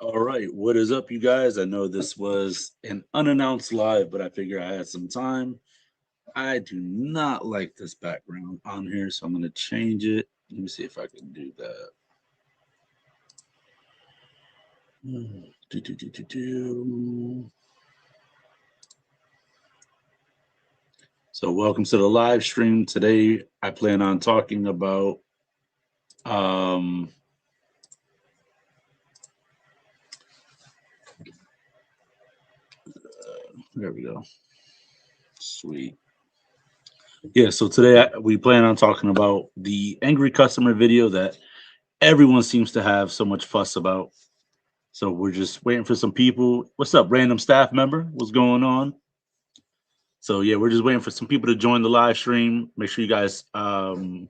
All right, what is up, you guys? I know this was an unannounced live, but I figure I had some time. I do not like this background on here, so I'm going to change it. Let me see if I can do that. Do. So, welcome to the live stream. Today, I plan on talking about um, there we go. Sweet. Yeah, so today we plan on talking about the angry customer video that everyone seems to have so much fuss about. So we're just waiting for some people. What's up, random staff member? What's going on? So yeah, we're just waiting for some people to join the live stream. Make sure you guys comment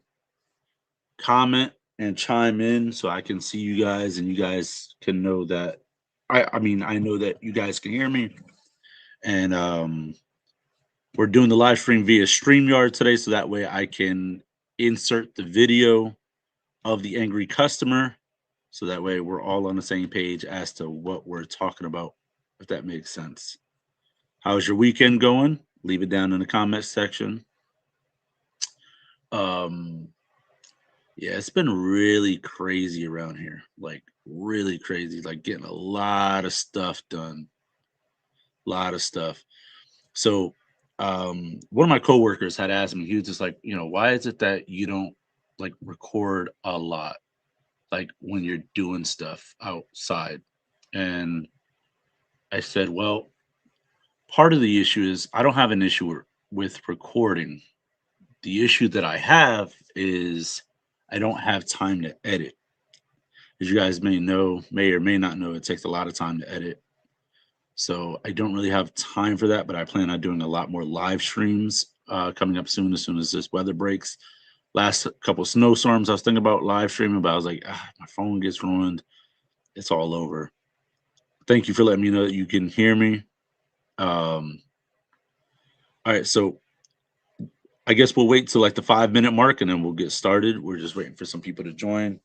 and chime in so I can see you guys and you guys can know that I know that you guys can hear me. And we're doing the live stream via StreamYard today, so that way I can insert the video of the angry customer. So that way we're all on the same page as to what we're talking about, if that makes sense. How's your weekend going? Leave it down in the comment section. Um, yeah, it's been really crazy around here. Like really crazy. Like getting a lot of stuff done. A lot of stuff. So one of my coworkers had asked me, he was just like, why is it that you don't like record a lot? Like when you're doing stuff outside. And I said, well, part of the issue is I don't have an issue with recording. The issue that I have is I don't have time to edit. As you guys may or may not know, it takes a lot of time to edit. So I don't really have time for that, but I plan on doing a lot more live streams coming up soon, as soon as this weather breaks. Last couple snowstorms, I was thinking about live streaming, but I was like, my phone gets ruined. It's all over. Thank you for letting me know that you can hear me. All right, so I guess we'll wait till like the 5 minute mark and then we'll get started. We're just waiting for some people to join.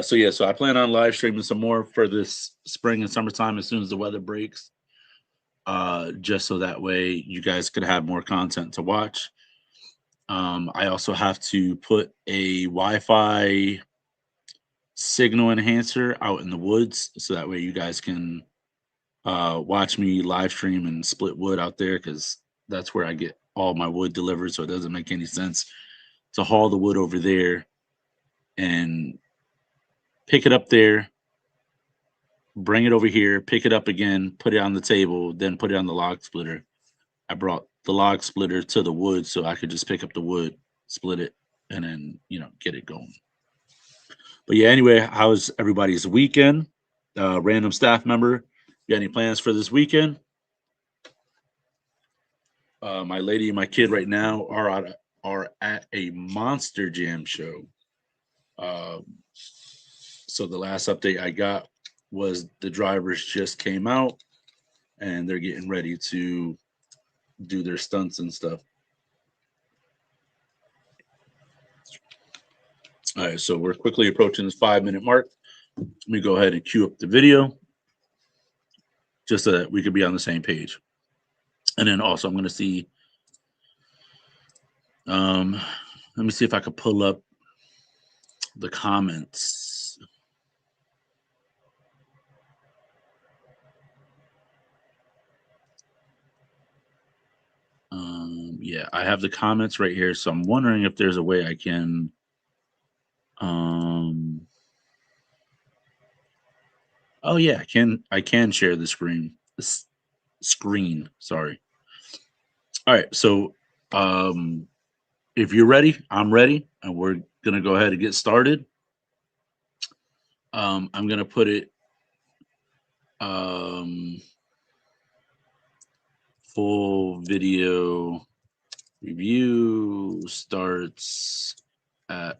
So yeah, so I plan on live streaming some more for this spring and summertime as soon as the weather breaks. Just so that way you guys could have more content to watch. I also have to put a Wi-Fi signal enhancer out in the woods so that way you guys can watch me live stream and split wood out there because that's where I get all my wood delivered. So it doesn't make any sense to haul the wood over there and pick it up there, bring it over here, pick it up again, put it on the table, then put it on the log splitter. I brought the log splitter to the wood so I could just pick up the wood, split it, and then, get it going. But yeah, anyway, how's everybody's weekend? Random staff member, you got any plans for this weekend? My lady and my kid right now are at a Monster Jam show. So the last update I got was the drivers just came out and they're getting ready to do their stunts and stuff. All right, so we're quickly approaching this 5 minute mark. Let me go ahead and cue up the video just so that we could be on the same page. And then also I'm going to see, let me see if I could pull up the comments. Yeah, I have the comments right here. So I'm wondering if there's a way I can, oh yeah, I can share the screen. Sorry. All right. So, if you're ready, I'm ready, and we're gonna go ahead and get started. I'm gonna put it um, full video review starts at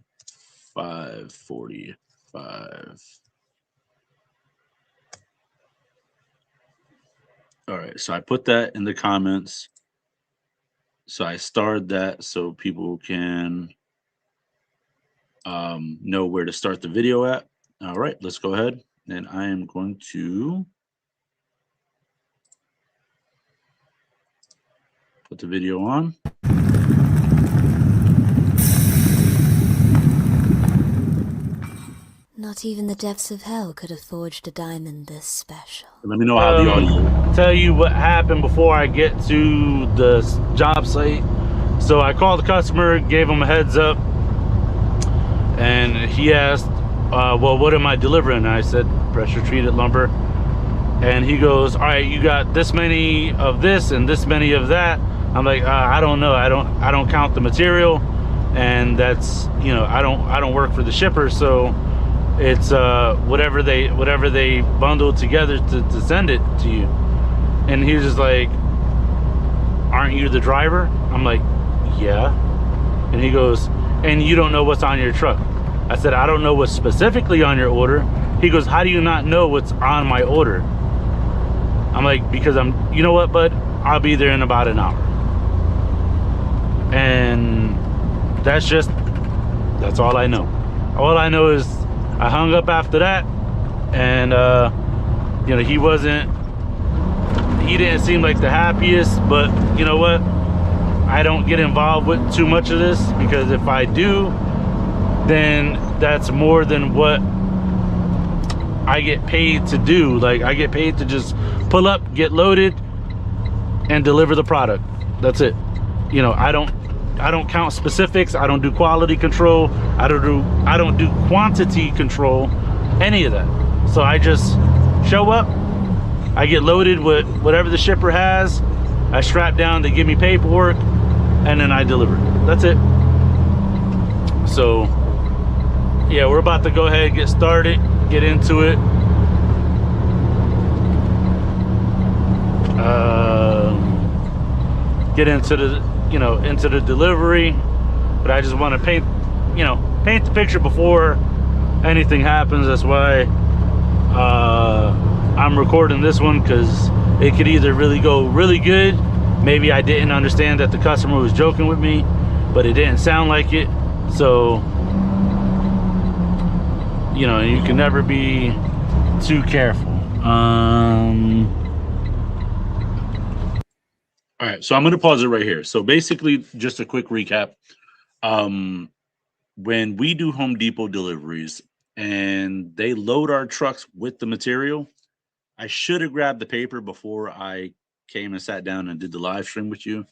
5:45. All right, so I put that in the comments. So I starred that so people can know where to start the video at. All right, let's go ahead And I am going to put the video on. Not even the depths of hell could have forged a diamond this special. Let me know how the audio. Tell you what happened before I get to the job site. So I called the customer, gave him a heads up, and he asked, well, what am I delivering? And I said, pressure treated lumber. And he goes, all right, you got this many of this and this many of that. I'm like, I don't know. I don't count the material, and that's, you know, I don't work for the shipper, so it's whatever they bundle together to send it to you. And he was just like, aren't you the driver? I'm like, yeah. And he goes, and you don't know what's on your truck? I said, I don't know what's specifically on your order. He goes, how do you not know what's on my order? I'm like, because you know what, bud? I'll be there in about an hour. And that's all I know. All I know is I hung up after that, and you know, he didn't seem like the happiest, but you know what? I don't get involved with too much of this, because if I do, then that's more than what I get paid to do. Like, I get paid to just pull up, get loaded, and deliver the product. That's it. You know, I don't count specifics. I don't do quality control. I don't do quantity control, any of that. So I just show up, I get loaded with whatever the shipper has, I strap down, they give me paperwork, and then I deliver. That's it. So yeah, we're about to go ahead and get started, get into it. Get into the delivery, but I just want to paint the picture before anything happens. That's why I'm recording this one, because it could either really go really good. Maybe I didn't understand that the customer was joking with me, but it didn't sound like it. So, you know, you can never be too careful. All right, so I'm going to pause it right here. So basically, just a quick recap. When we do Home Depot deliveries and they load our trucks with the material, I should have grabbed the paper before I came and sat down and did the live stream with you.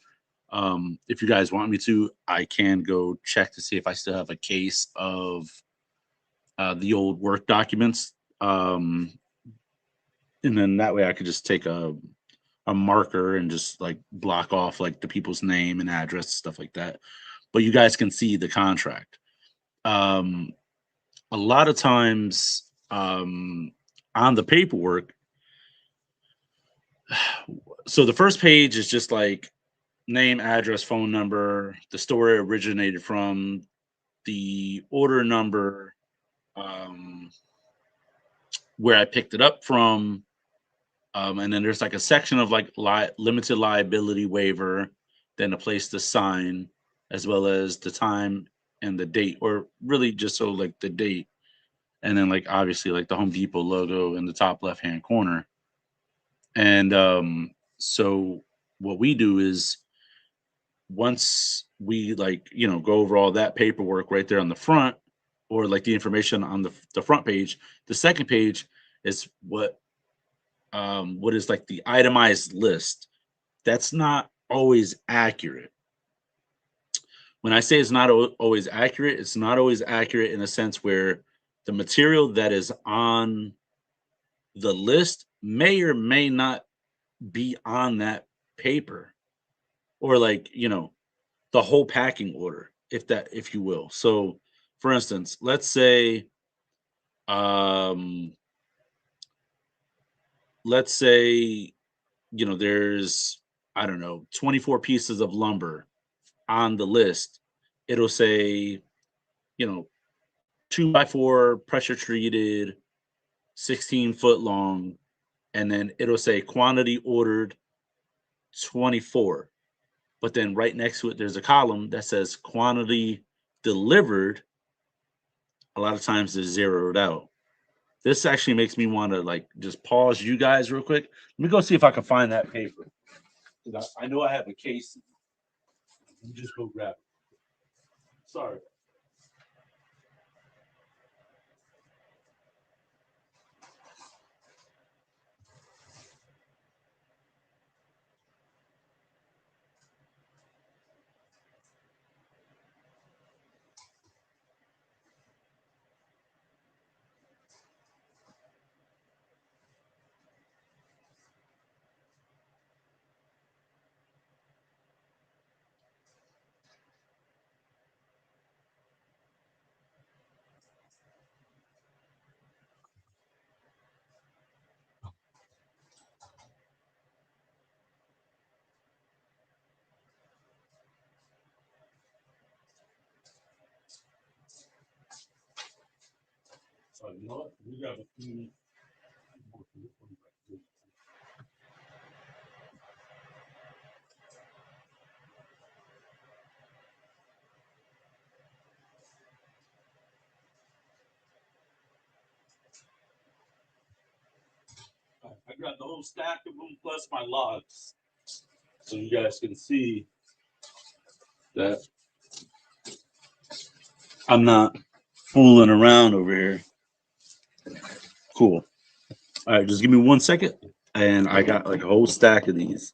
If you guys want me to, I can go check to see if I still have a case of the old work documents. And then that way I could just take a marker and just like block off like the people's name and address, stuff like that. But you guys can see the contract. A lot of times on the paperwork, so the first page is just like name, address, phone number, the store it originated from, the order number, where I picked it up from, and then there's like a section of like limited liability waiver, then a place to sign, as well as the time and the date, or really just so like the date, and then like obviously like the Home Depot logo in the top left hand corner. And so what we do is, once we like go over all that paperwork right there on the front, or like the information on the front page, the second page is what is like the itemized list. That's not always accurate. When I say it's not always accurate, it's not always accurate in a sense where the material that is on the list may or may not be on that paper, or like the whole packing order, if you will. So for instance, let's say there's, I don't know, 24 pieces of lumber on the list. It'll say 2x4 pressure treated, 16-foot long, and then it'll say quantity ordered 24. But then right next to it, there's a column that says quantity delivered. A lot of times it's zeroed out. This actually makes me want to like just pause you guys real quick. Let me go see if I can find that paper. I know I have a case. Let me just go grab it. Sorry. So you know what? We got a few. I grabbed the whole stack of them plus my logs, so you guys can see that I'm not fooling around over here. Cool. All right, just give me 1 second, and I got like a whole stack of these.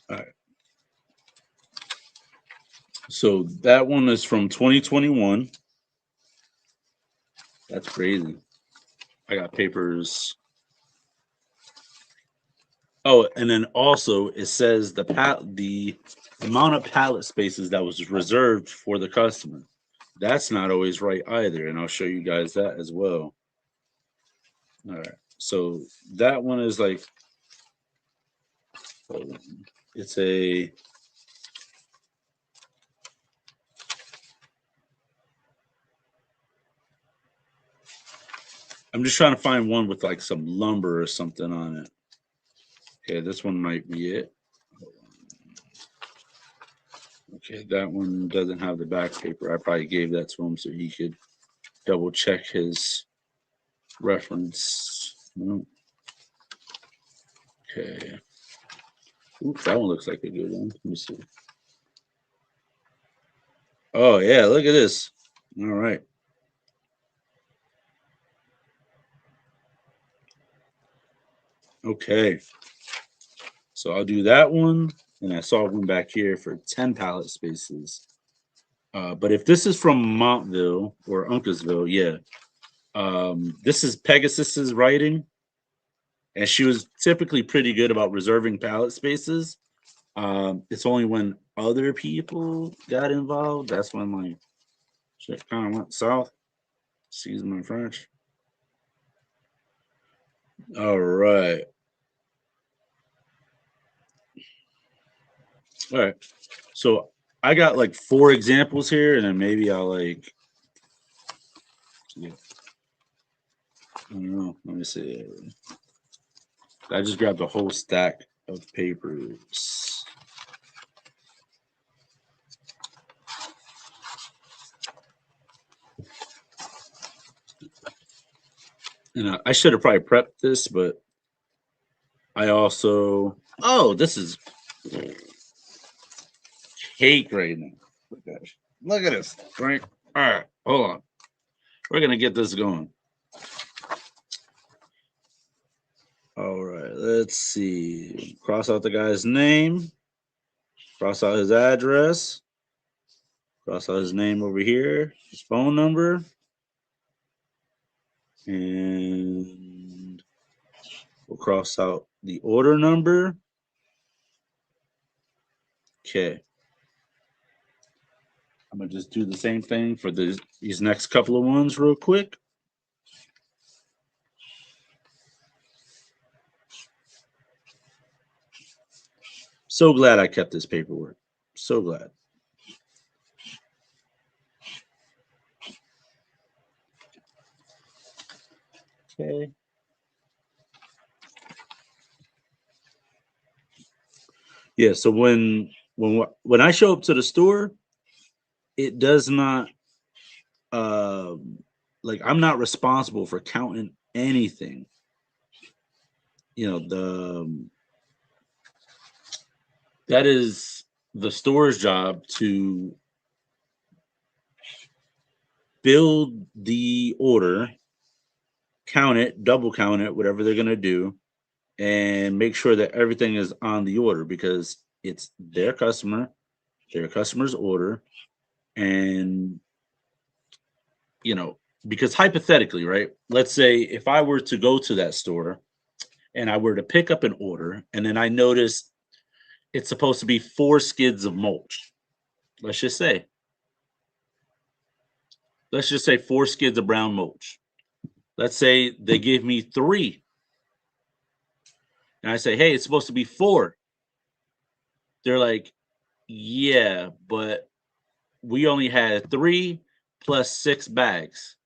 All right. So that one is from 2021. That's crazy. I got papers. Oh, and then also it says the amount of pallet spaces that was reserved for the customer. That's not always right either, and I'll show you guys that as well. All right. So that one is like it's a I'm just trying to find one with like some lumber or something on it. Okay, this one might be it. Okay, that one doesn't have the back paper. I probably gave that to him so he could double check his reference. No. Okay. Oops, that one looks like a good one. Let me see. Oh yeah, look at this. All right. Okay. So I'll do that one. And I saw one back here for 10 pallet spaces. But if this is from Montville or Uncasville, yeah. This is Pegasus's writing. And she was typically pretty good about reserving pallet spaces. It's only when other people got involved, that's when like shit kind of went south. Excuse my French. All right. All right. So I got like 4 examples here, and then maybe I'll like yeah. I don't know. Let me see. I just grabbed a whole stack of papers. And I should have probably prepped this, but I also this is cake right now. Look at this. Right. All right. Hold on. We're gonna get this going. All right. Let's see. Cross out the guy's name. Cross out his address. Cross out his name over here. His phone number. And we'll cross out the order number. Okay. I'm gonna just do the same thing for these next couple of ones real quick. So glad I kept this paperwork. So glad. Okay. Yeah, so when I show up to the store, it does not like I'm not responsible for counting anything. You know, that is the store's job to build the order, count it, double count it, whatever they're going to do, and make sure that everything is on the order because it's their customer's order. And, you know, because hypothetically, right? Let's say if I were to go to that store and I were to pick up an order and then I noticed it's supposed to be 4 skids of mulch. Let's just say, let's just say 4 skids of brown mulch. Let's say they give me 3. And I say, hey, it's supposed to be 4. They're like, yeah, but we only had 3 plus 6 bags.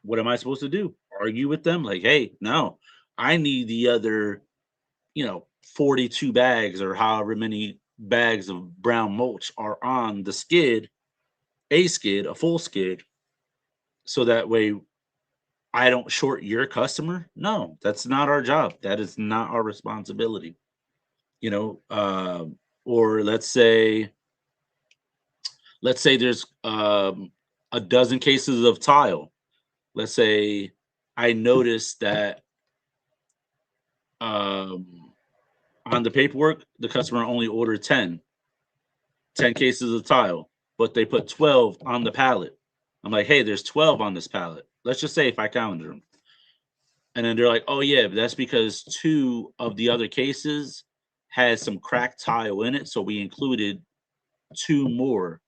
What am I supposed to do? Argue with them? Like, hey, no, I need the other, 42 bags or however many bags of brown mulch are on the skid, a full skid, so that way I don't short your customer. No, that's not our job. That is not our responsibility. You know, or let's say there's a dozen cases of tile. Let's say I noticed that on the paperwork the customer only ordered 10 cases of tile, but they put 12 on the pallet. I'm like, hey, there's 12 on this pallet. Let's just say if I counted them. And then they're like, oh, yeah, but that's because 2 of the other cases had some cracked tile in it. So we included 2 more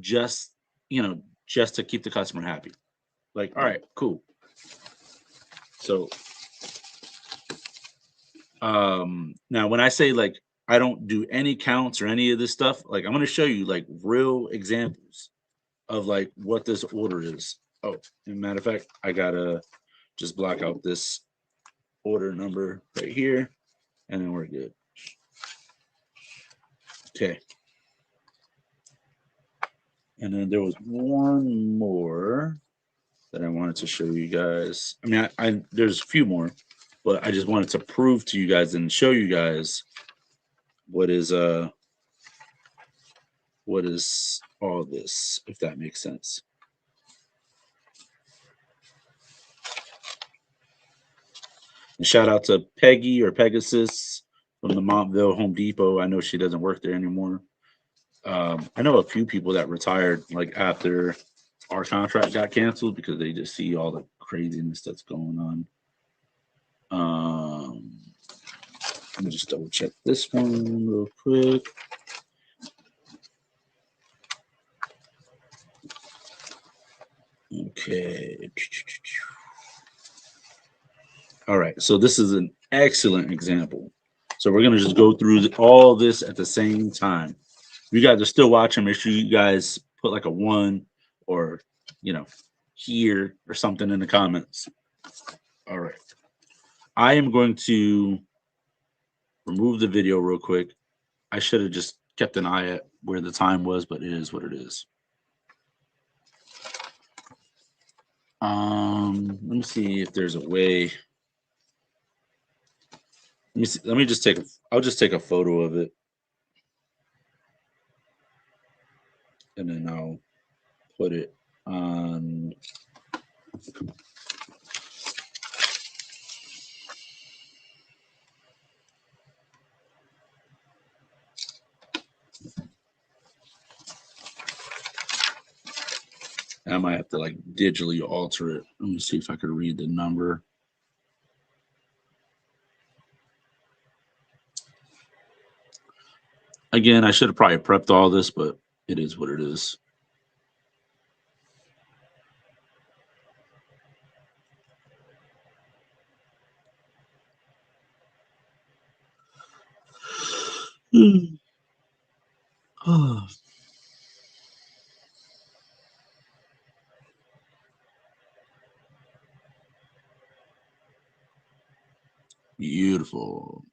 just, just to keep the customer happy. Like, all right, cool. So now when I say like I don't do any counts or any of this stuff, like I'm going to show you like real examples of like what this order is. Oh, as a matter of fact, I gotta just block out this order number right here, and then we're good. Okay. And then there was one more that I wanted to show you guys. I mean, I there's a few more, but I just wanted to prove to you guys and show you guys what is all this, if that makes sense. And shout out to Peggy or Pegasus from the Montville Home Depot. I know she doesn't work there anymore. I know a few people that retired like after our contract got canceled because they just see all the craziness that's going on. Let me just double check this one real quick. Okay. All right. So this is an excellent example. So we're going to just go through all this at the same time. If you guys are still watching, make sure you guys put like a 1 or, here or something in the comments. All right. I am going to remove the video real quick. I should have just kept an eye at where the time was, but it is what it is. Let me see if there's a way. Let me see. I'll just take a photo of it. And then I'll put it on. I might have to like digitally alter it. Let me see if I could read the number. Again, I should have probably prepped all this, but it is what it is. Oh, beautiful.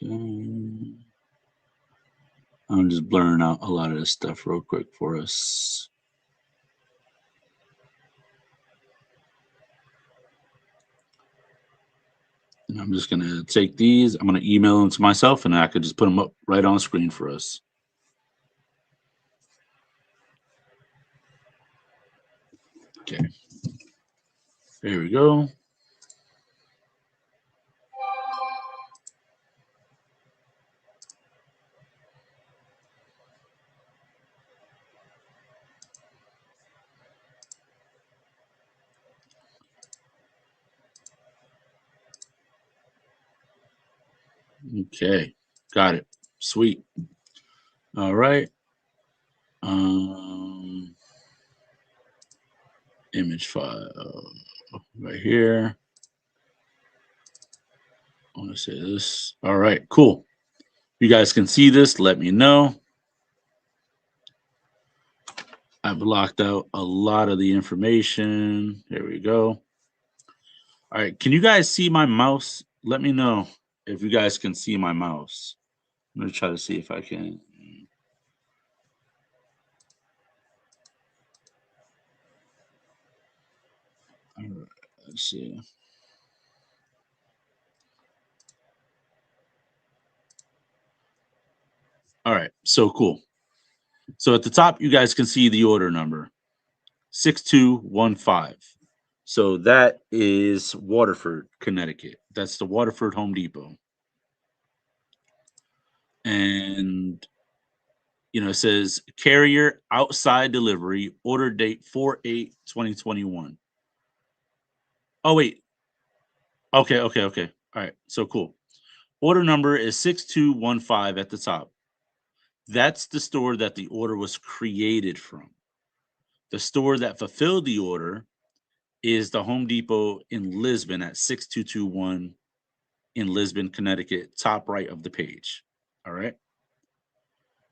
Okay. I'm just blurring out a lot of this stuff real quick for us. And I'm just going to take these. I'm going to email them to myself, and I could just put them up right on screen for us. Okay. There we go. Okay. Got it. Sweet. All right. Image file right here. I want to say this. All right, cool. You guys can see this. Let me know. I blocked out a lot of the information. There we go. All right, can you guys see my mouse? Let me know if you guys can see my mouse. I'm going to try to see if I can. All right, let's see. All right, so cool. So at the top, you guys can see the order number 6215. So that is Waterford, Connecticut. That's the Waterford Home Depot. And, you know, it says carrier outside delivery, order date 4/8/2021. Oh, wait. Okay. All right. So cool. Order number is 6215 at the top. That's the store that the order was created from. The store that fulfilled the order is the Home Depot in Lisbon at 6221 in Lisbon, Connecticut, top right of the page. All right.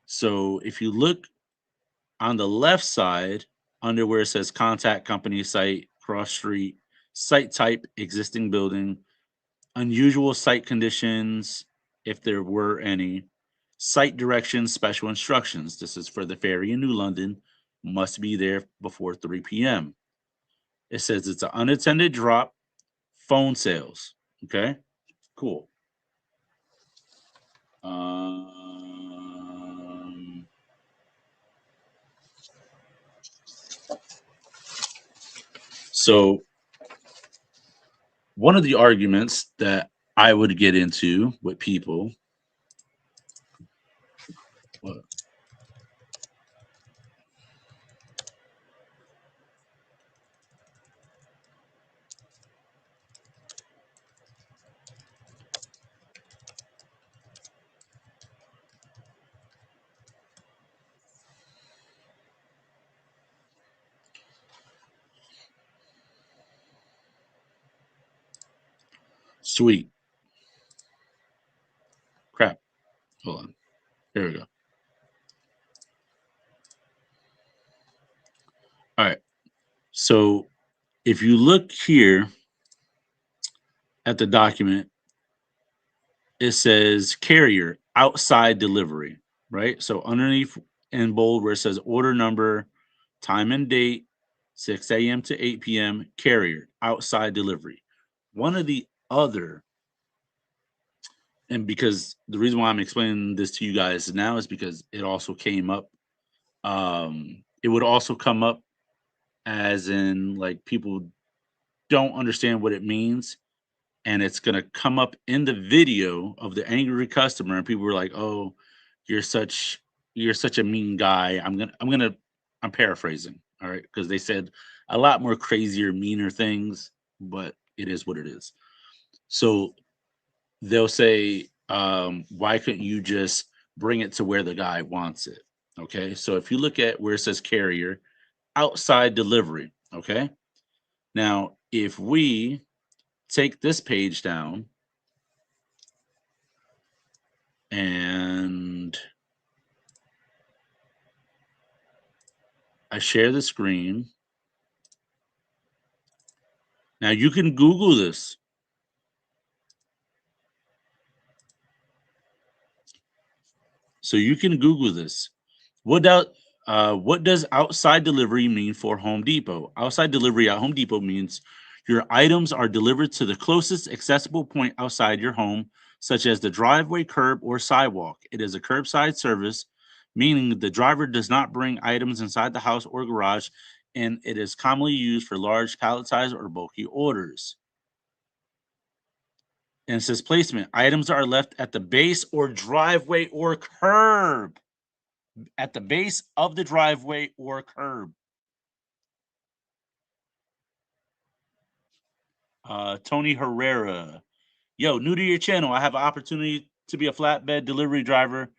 So if you look on the left side, under where it says contact company site, cross street, site type, existing building, unusual site conditions, if there were any, site directions, special instructions. This is for the ferry in New London, must be there before 3 p.m. It says it's an unattended drop, phone sales. Okay, cool. So one of the arguments that I would get into with people. What? Sweet. Crap. Hold on. There we go. All right. So if you look here at the document, it says carrier outside delivery, right? So underneath in bold where it says order number, time and date, 6 a.m. to 8 p.m., carrier outside delivery. One of the other, and because the reason why I'm explaining this to you guys now is because it also came up. It would also come up as in like people don't understand what it means, and it's gonna come up in the video of the angry customer, and people were like, "Oh, you're such, you're such a mean guy. I'm paraphrasing, all right, because they said a lot more crazier, meaner things, but it is what it is. So they'll say, why couldn't you just bring it to where the guy wants it? Okay. So if you look at where it says carrier, outside delivery, okay. Now, if we take this page down and I share the screen. Now you can Google this. So you can Google this. What does outside delivery mean for Home Depot? Outside delivery at Home Depot means your items are delivered to the closest accessible point outside your home, such as the driveway, curb, or sidewalk. It is a curbside service, meaning the driver does not bring items inside the house or garage, and it is commonly used for large palletized or bulky orders. And it says placement. Items are left at the base or driveway or curb. At the base of the driveway or curb. Tony Herrera. Yo, new to your channel. I have an opportunity to be a flatbed delivery driver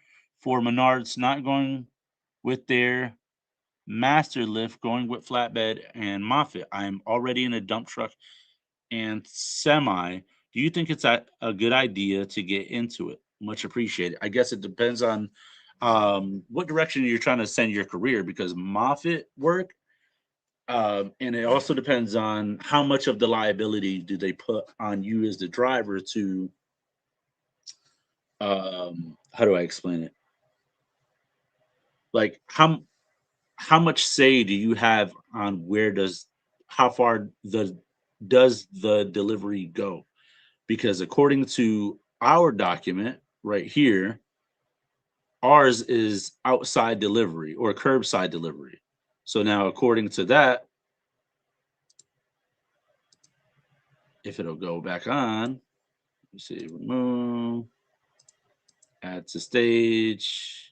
for Menards, not going with their master lift, going with flatbed and Moffett. I am already in a dump truck and semi. Do you think it's a good idea to get into it? Much appreciated. I guess it depends on what direction you're trying to send your career, because Moffett work, and it also depends on how much of the liability do they put on you as the driver to, how do I explain it? Like how much say do you have on how far does the delivery go? Because according to our document right here, ours is outside delivery or curbside delivery. So now, according to that, if it'll go back on, you see, remove, add to stage.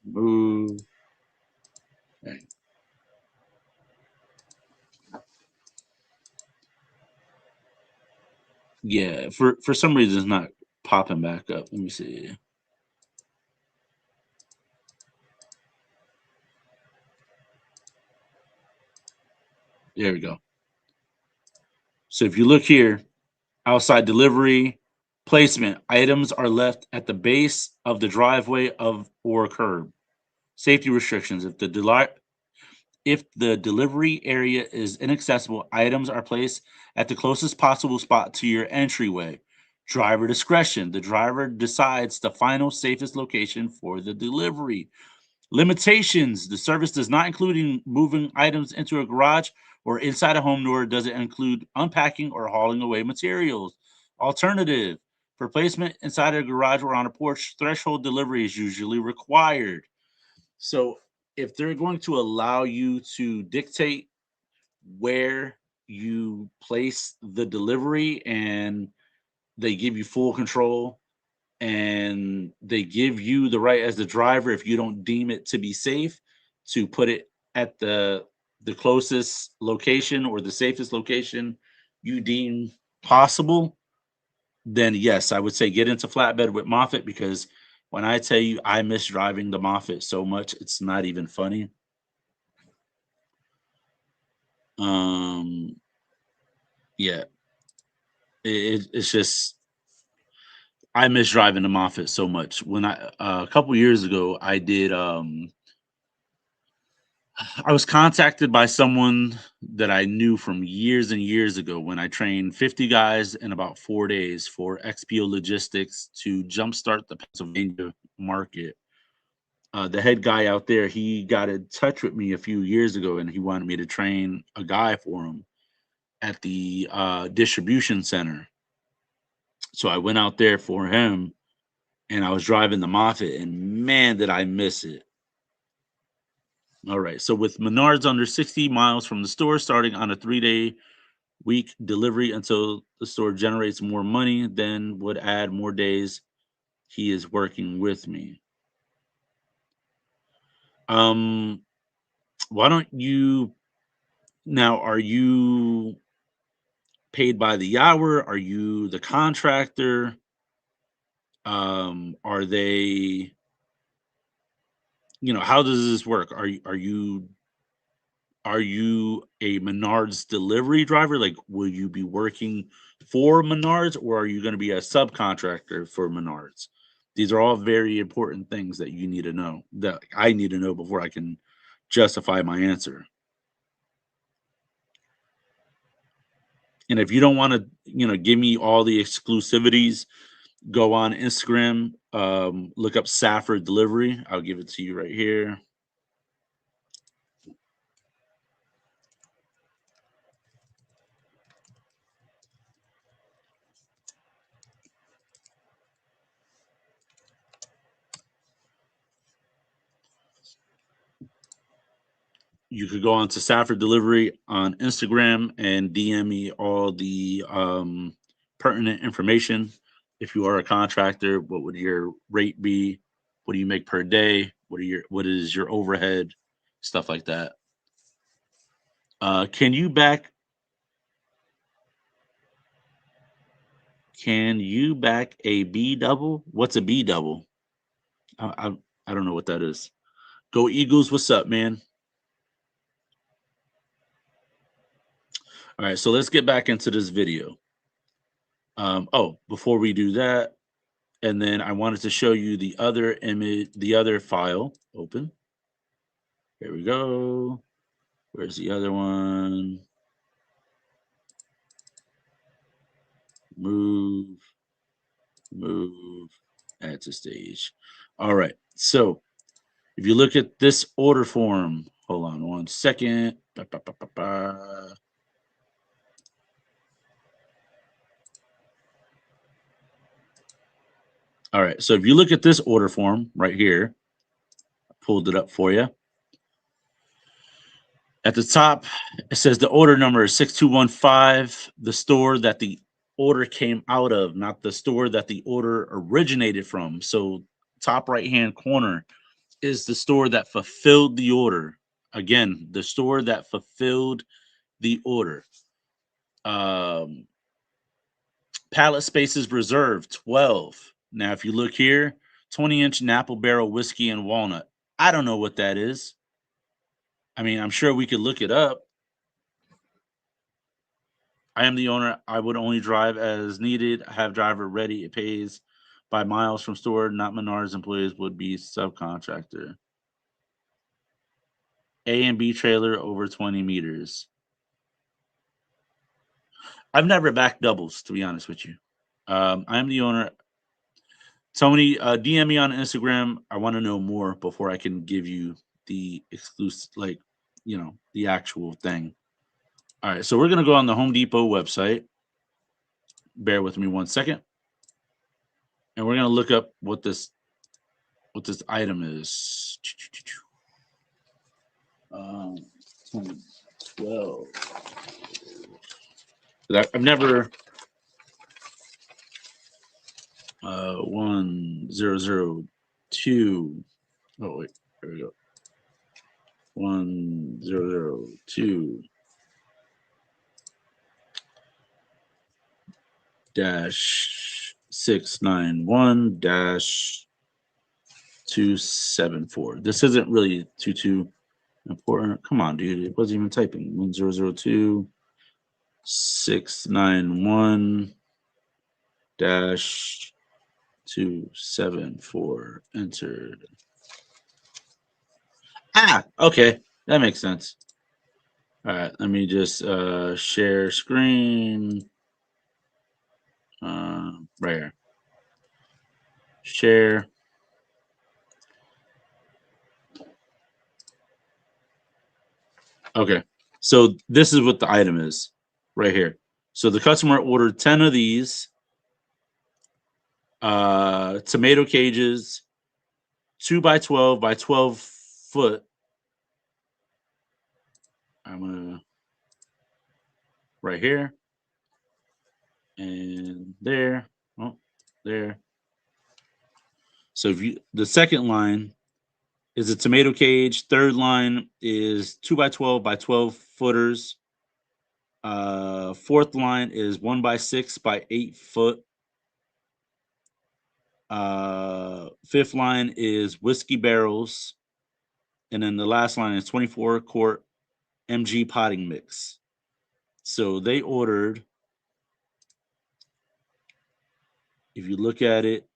Move. Okay. Yeah, for some reason it's not popping back up. Let me see. There we go. So if you look here, outside delivery, placement, items are left at the base of the driveway or curb. Safety restrictions. If the delivery area is inaccessible, items are placed at the closest possible spot to your entryway. Driver discretion. The driver decides the final safest location for the delivery. Limitations. The service does not include moving items into a garage or inside a home, nor does it include unpacking or hauling away materials. Alternative. For placement inside a garage or on a porch, threshold delivery is usually required. So if they're going to allow you to dictate where you place the delivery and they give you full control and they give you the right as the driver, if you don't deem it to be safe, to put it at the closest location or the safest location you deem possible, then yes, I would say get into flatbed with Moffett, because when I tell you I miss driving the Moffett so much, it's not even funny. Yeah, it's just, I miss driving the Moffett so much. When a couple years ago, I did, I was contacted by someone that I knew from years and years ago when I trained 50 guys in about 4 days for XPO Logistics to jumpstart the Pennsylvania market. The head guy out there, he got in touch with me a few years ago and he wanted me to train a guy for him at the distribution center. So I went out there for him and I was driving the Moffett, and man, did I miss it. All right. So with Menards under 60 miles from the store, starting on a 3-day week delivery until the store generates more money, then would add more days he is working with me. Why don't you now? Are you paid by the hour? Are you the contractor? Are they? How does this work? Are you a Menards delivery driver? Like, will you be working for Menards, or are you going to be a subcontractor for Menards? These are all very important things that you need to know, that I need to know before I can justify my answer. And if you don't want to, give me all the exclusivities, go on Instagram, look up Safford Delivery. I'll give it to you right here. You could go on to Safford Delivery on Instagram and DM me all the pertinent information. If you are a contractor, what would your rate be? What do you make per day? What is your overhead? Stuff like that. Can you back a B double? What's a B double? I don't know what that is. Go Eagles, what's up, man? All right, so let's get back into this video. Before we do that, and then I wanted to show you the other image, the other file. Open. Here we go. Where's the other one? Move, add to stage. All right, so if you look at this order form, hold on one second. All right, so if you look at this order form right here, I pulled it up for you. At the top, it says the order number is 6215, the store that the order came out of, not the store that the order originated from. So, top right-hand corner is the store that fulfilled the order. Again, the store that fulfilled the order. Pallet spaces reserved, 12. Now, if you look here, 20-inch Napa Barrel whiskey and walnut. I don't know what that is. I mean, I'm sure we could look it up. I am the owner. I would only drive as needed. I have driver ready. It pays by miles from store. Not Menards employees would be subcontractor. A and B trailer over 20 meters. I've never backed doubles, to be honest with you. I am the owner. Tony, DM me on Instagram. I want to know more before I can give you the exclusive, the actual thing. All right, so we're going to go on the Home Depot website. Bear with me one second. And we're going to look up what this item is. 2012. I've never 1002. Oh wait, there we go. 1002 -691 -274. This isn't really too important. Come on, dude. It wasn't even typing. 1002 -691 -274. Entered. Okay. That makes sense. All right. Let me just share screen. Right here. Share. Okay. So this is what the item is right here. So the customer ordered 10 of these tomato cages, 2 by 12 by 12 foot I'm gonna right here and there. Oh, there. So if you the second line is a tomato cage. Third line is 2x12 by 12 footers. Fourth line is 1x6 by 8 foot. Fifth line is whiskey barrels. And then the last line is 24 quart MG potting mix. So they ordered, if you look at it,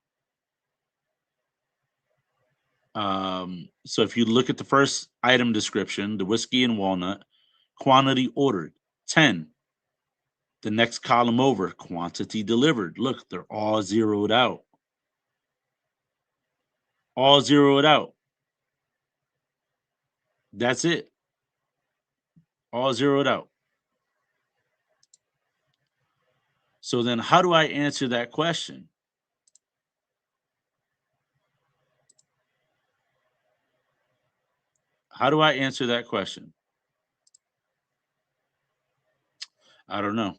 so if you look at the first item description, the whiskey and walnut, quantity ordered 10. The next column over, quantity delivered. Look, they're all zeroed out. All zeroed out. That's it. All zeroed out. So then how do I answer that question? How do I answer that question? I don't know.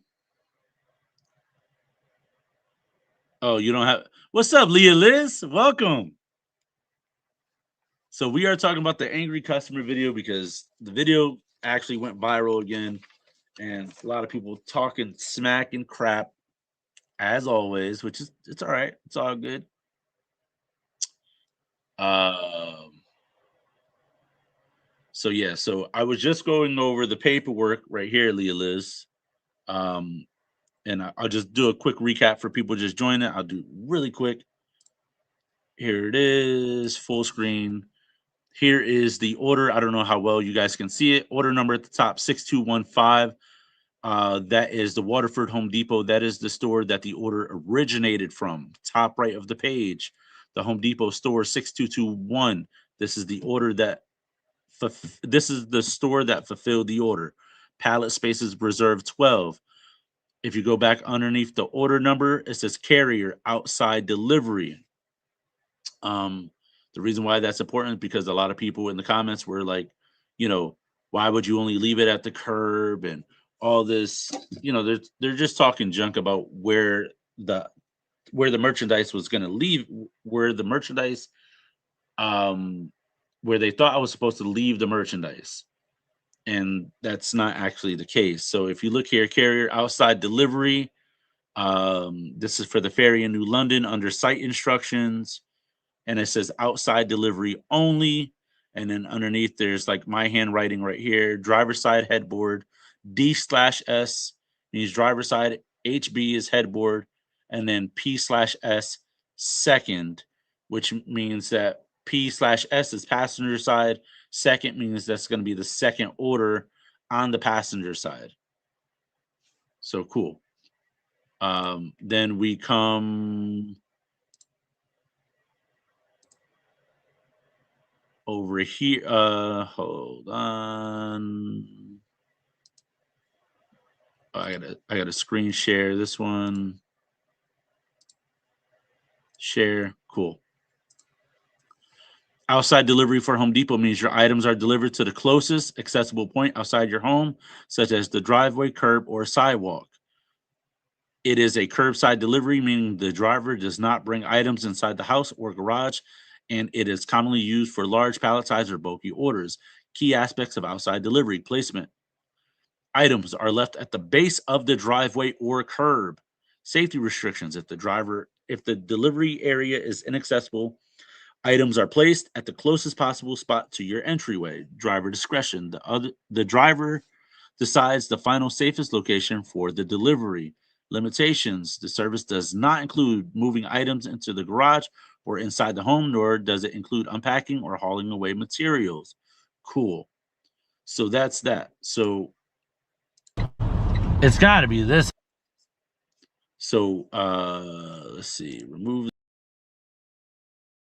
Oh, you don't have. What's up, Leah Liz? Welcome. So we are talking about the angry customer video because the video actually went viral again, and a lot of people talking smack and crap, as always, which is it's all right. It's all good. So yeah, so I was just going over the paperwork right here, Leah Liz. And I'll just do a quick recap for people just joining. I'll do really quick. Here it is, full screen. Here is the order. I don't know how well you guys can see it. Order number at the top, 6215. That is the Waterford Home Depot. That is the store that the order originated from. Top right of the page, the Home Depot store 6221. This is the order that this is the store that fulfilled the order. Pallet spaces reserved 12. If you go back underneath the order number, it says carrier outside delivery. The reason why that's important is because a lot of people in the comments were like, you know, why would you only leave it at the curb and all this? You know, they're just talking junk about where the merchandise was going to leave, where the merchandise, where they thought I was supposed to leave the merchandise. And that's not actually the case. So if you look here, carrier outside delivery, this is for the ferry in New London under site instructions. And it says outside delivery only. And then underneath there's like my handwriting right here, driver side headboard, D/S means driver side, HB is headboard, and then P/S second, which means that P/S is passenger side. Second means that's going to be the second order on the passenger side. So cool. Then we come over here. Hold on. Oh, I gotta screen share this one. Share. Cool. Outside delivery for Home Depot means your items are delivered to the closest accessible point outside your home, such as the driveway, curb, or sidewalk. It is a curbside delivery, meaning the driver does not bring items inside the house or garage, and it is commonly used for large palletized or bulky orders. Key aspects of outside delivery placement. Items are left at the base of the driveway or curb. Safety restrictions. If the delivery area is inaccessible, items are placed at the closest possible spot to your entryway. Driver discretion. The driver decides the final safest location for the delivery. Limitations. The service does not include moving items into the garage or inside the home, nor does it include unpacking or hauling away materials. Cool. So that's that. So it's got to be this. So let's see. Remove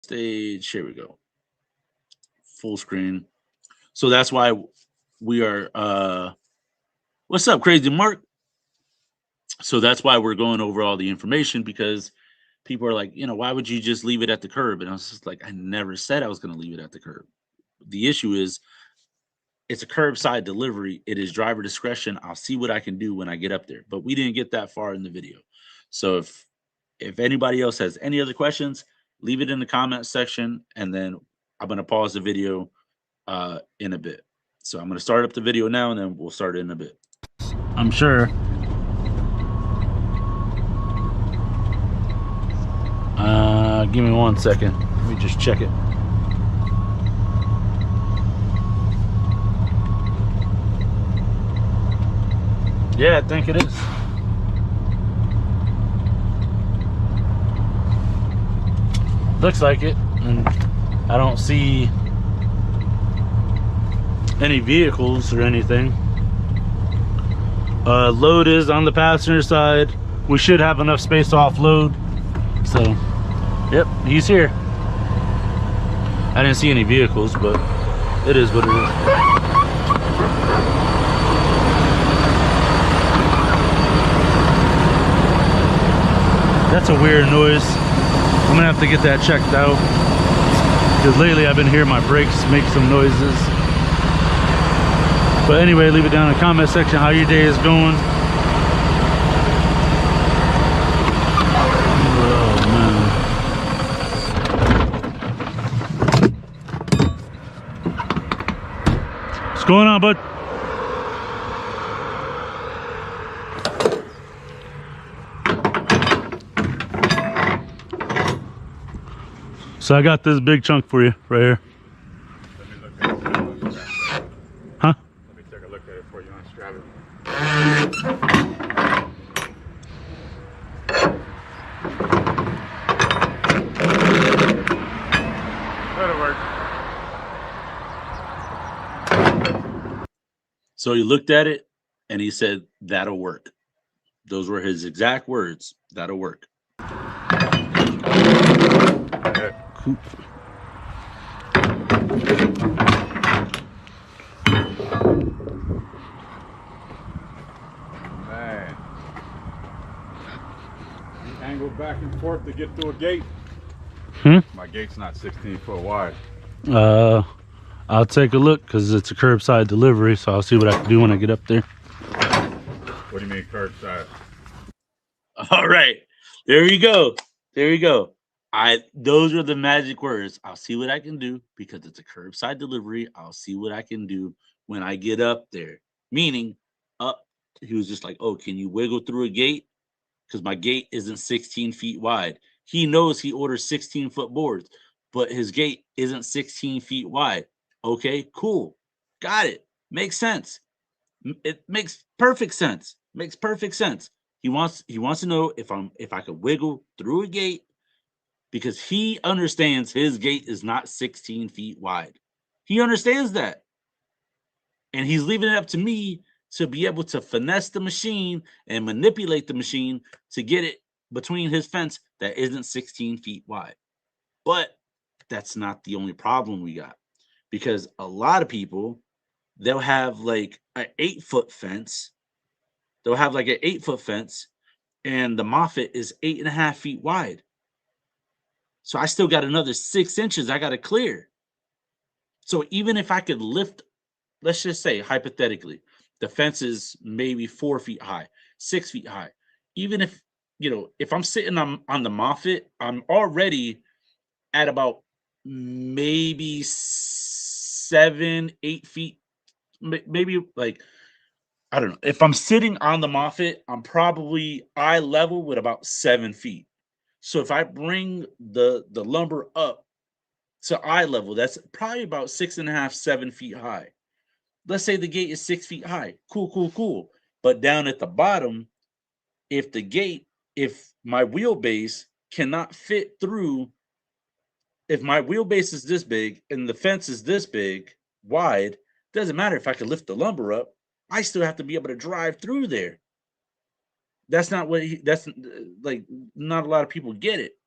stage. Here we go. Full screen. So that's why we are what's up, Crazy Mark? So that's why we're going over all the information, because people are like, you know, why would you just leave it at the curb? And I was just like, I never said I was going to leave it at the curb. The issue is it's a curbside delivery. It is driver discretion. I'll see what I can do when I get up there. But we didn't get that far in the video. So if anybody else has any other questions, leave it in the comment section, and then I'm going to pause the video in a bit. So I'm going to start up the video now, and then we'll start it in a bit. I'm sure. Give me 1 second. Let me just check it. Yeah, I think it is. Looks like it, and I don't see any vehicles or anything. Load is on the passenger side. We should have enough space to offload. So, yep, he's here. I didn't see any vehicles, but it is what it is. That's a weird noise. I'm gonna have to get that checked out, because lately I've been hearing my brakes make some noises. But anyway, leave it down in the comment section how your day is going. Oh man. What's going on, bud? So I got this big chunk for you right here. Let me look at it. Huh? Let me take a look at it for you on Strava. That'll work. So he looked at it and he said, "That'll work." Those were his exact words. That'll work. Cool. Man. You angle back and forth to get through a gate. My gate's not 16 foot wide. I'll take a look, because it's a curbside delivery, so I'll see what I can do when I get up there. What do you mean curbside? All right. There you go. There you go. Those are the magic words. I'll see what I can do, because it's a curbside delivery. I'll see what I can do when I get up there. Meaning, he was just like, "Oh, can you wiggle through a gate? Because my gate isn't 16 feet wide." He knows he orders 16-foot boards, but his gate isn't 16 feet wide. Okay, cool. Got it. Makes sense. It makes perfect sense. Makes perfect sense. He wants to know if I could wiggle through a gate, because he understands his gate is not 16 feet wide. He understands that. And he's leaving it up to me to be able to finesse the machine and manipulate the machine to get it between his fence that isn't 16 feet wide. But that's not the only problem we got, because a lot of people, they'll have like an 8-foot fence. They'll have like an 8-foot fence, and the Moffett is 8.5 feet wide. So I still got another 6 inches I got to clear. So even if I could lift, let's just say hypothetically, the fence is maybe 4 feet high, 6 feet high. Even if, if I'm sitting on the Moffett, I'm already at about maybe 7, 8 feet, maybe like, I don't know. If I'm sitting on the Moffett, I'm probably eye level with about 7 feet. So if I bring the lumber up to eye level, that's probably about 6.5, 7 feet high. Let's say the gate is 6 feet high. Cool, cool, cool. But down at the bottom, if my wheelbase cannot fit through, if my wheelbase is this big and the fence is this big, wide, doesn't matter if I can lift the lumber up, I still have to be able to drive through there. That's not that's like, not a lot of people get it.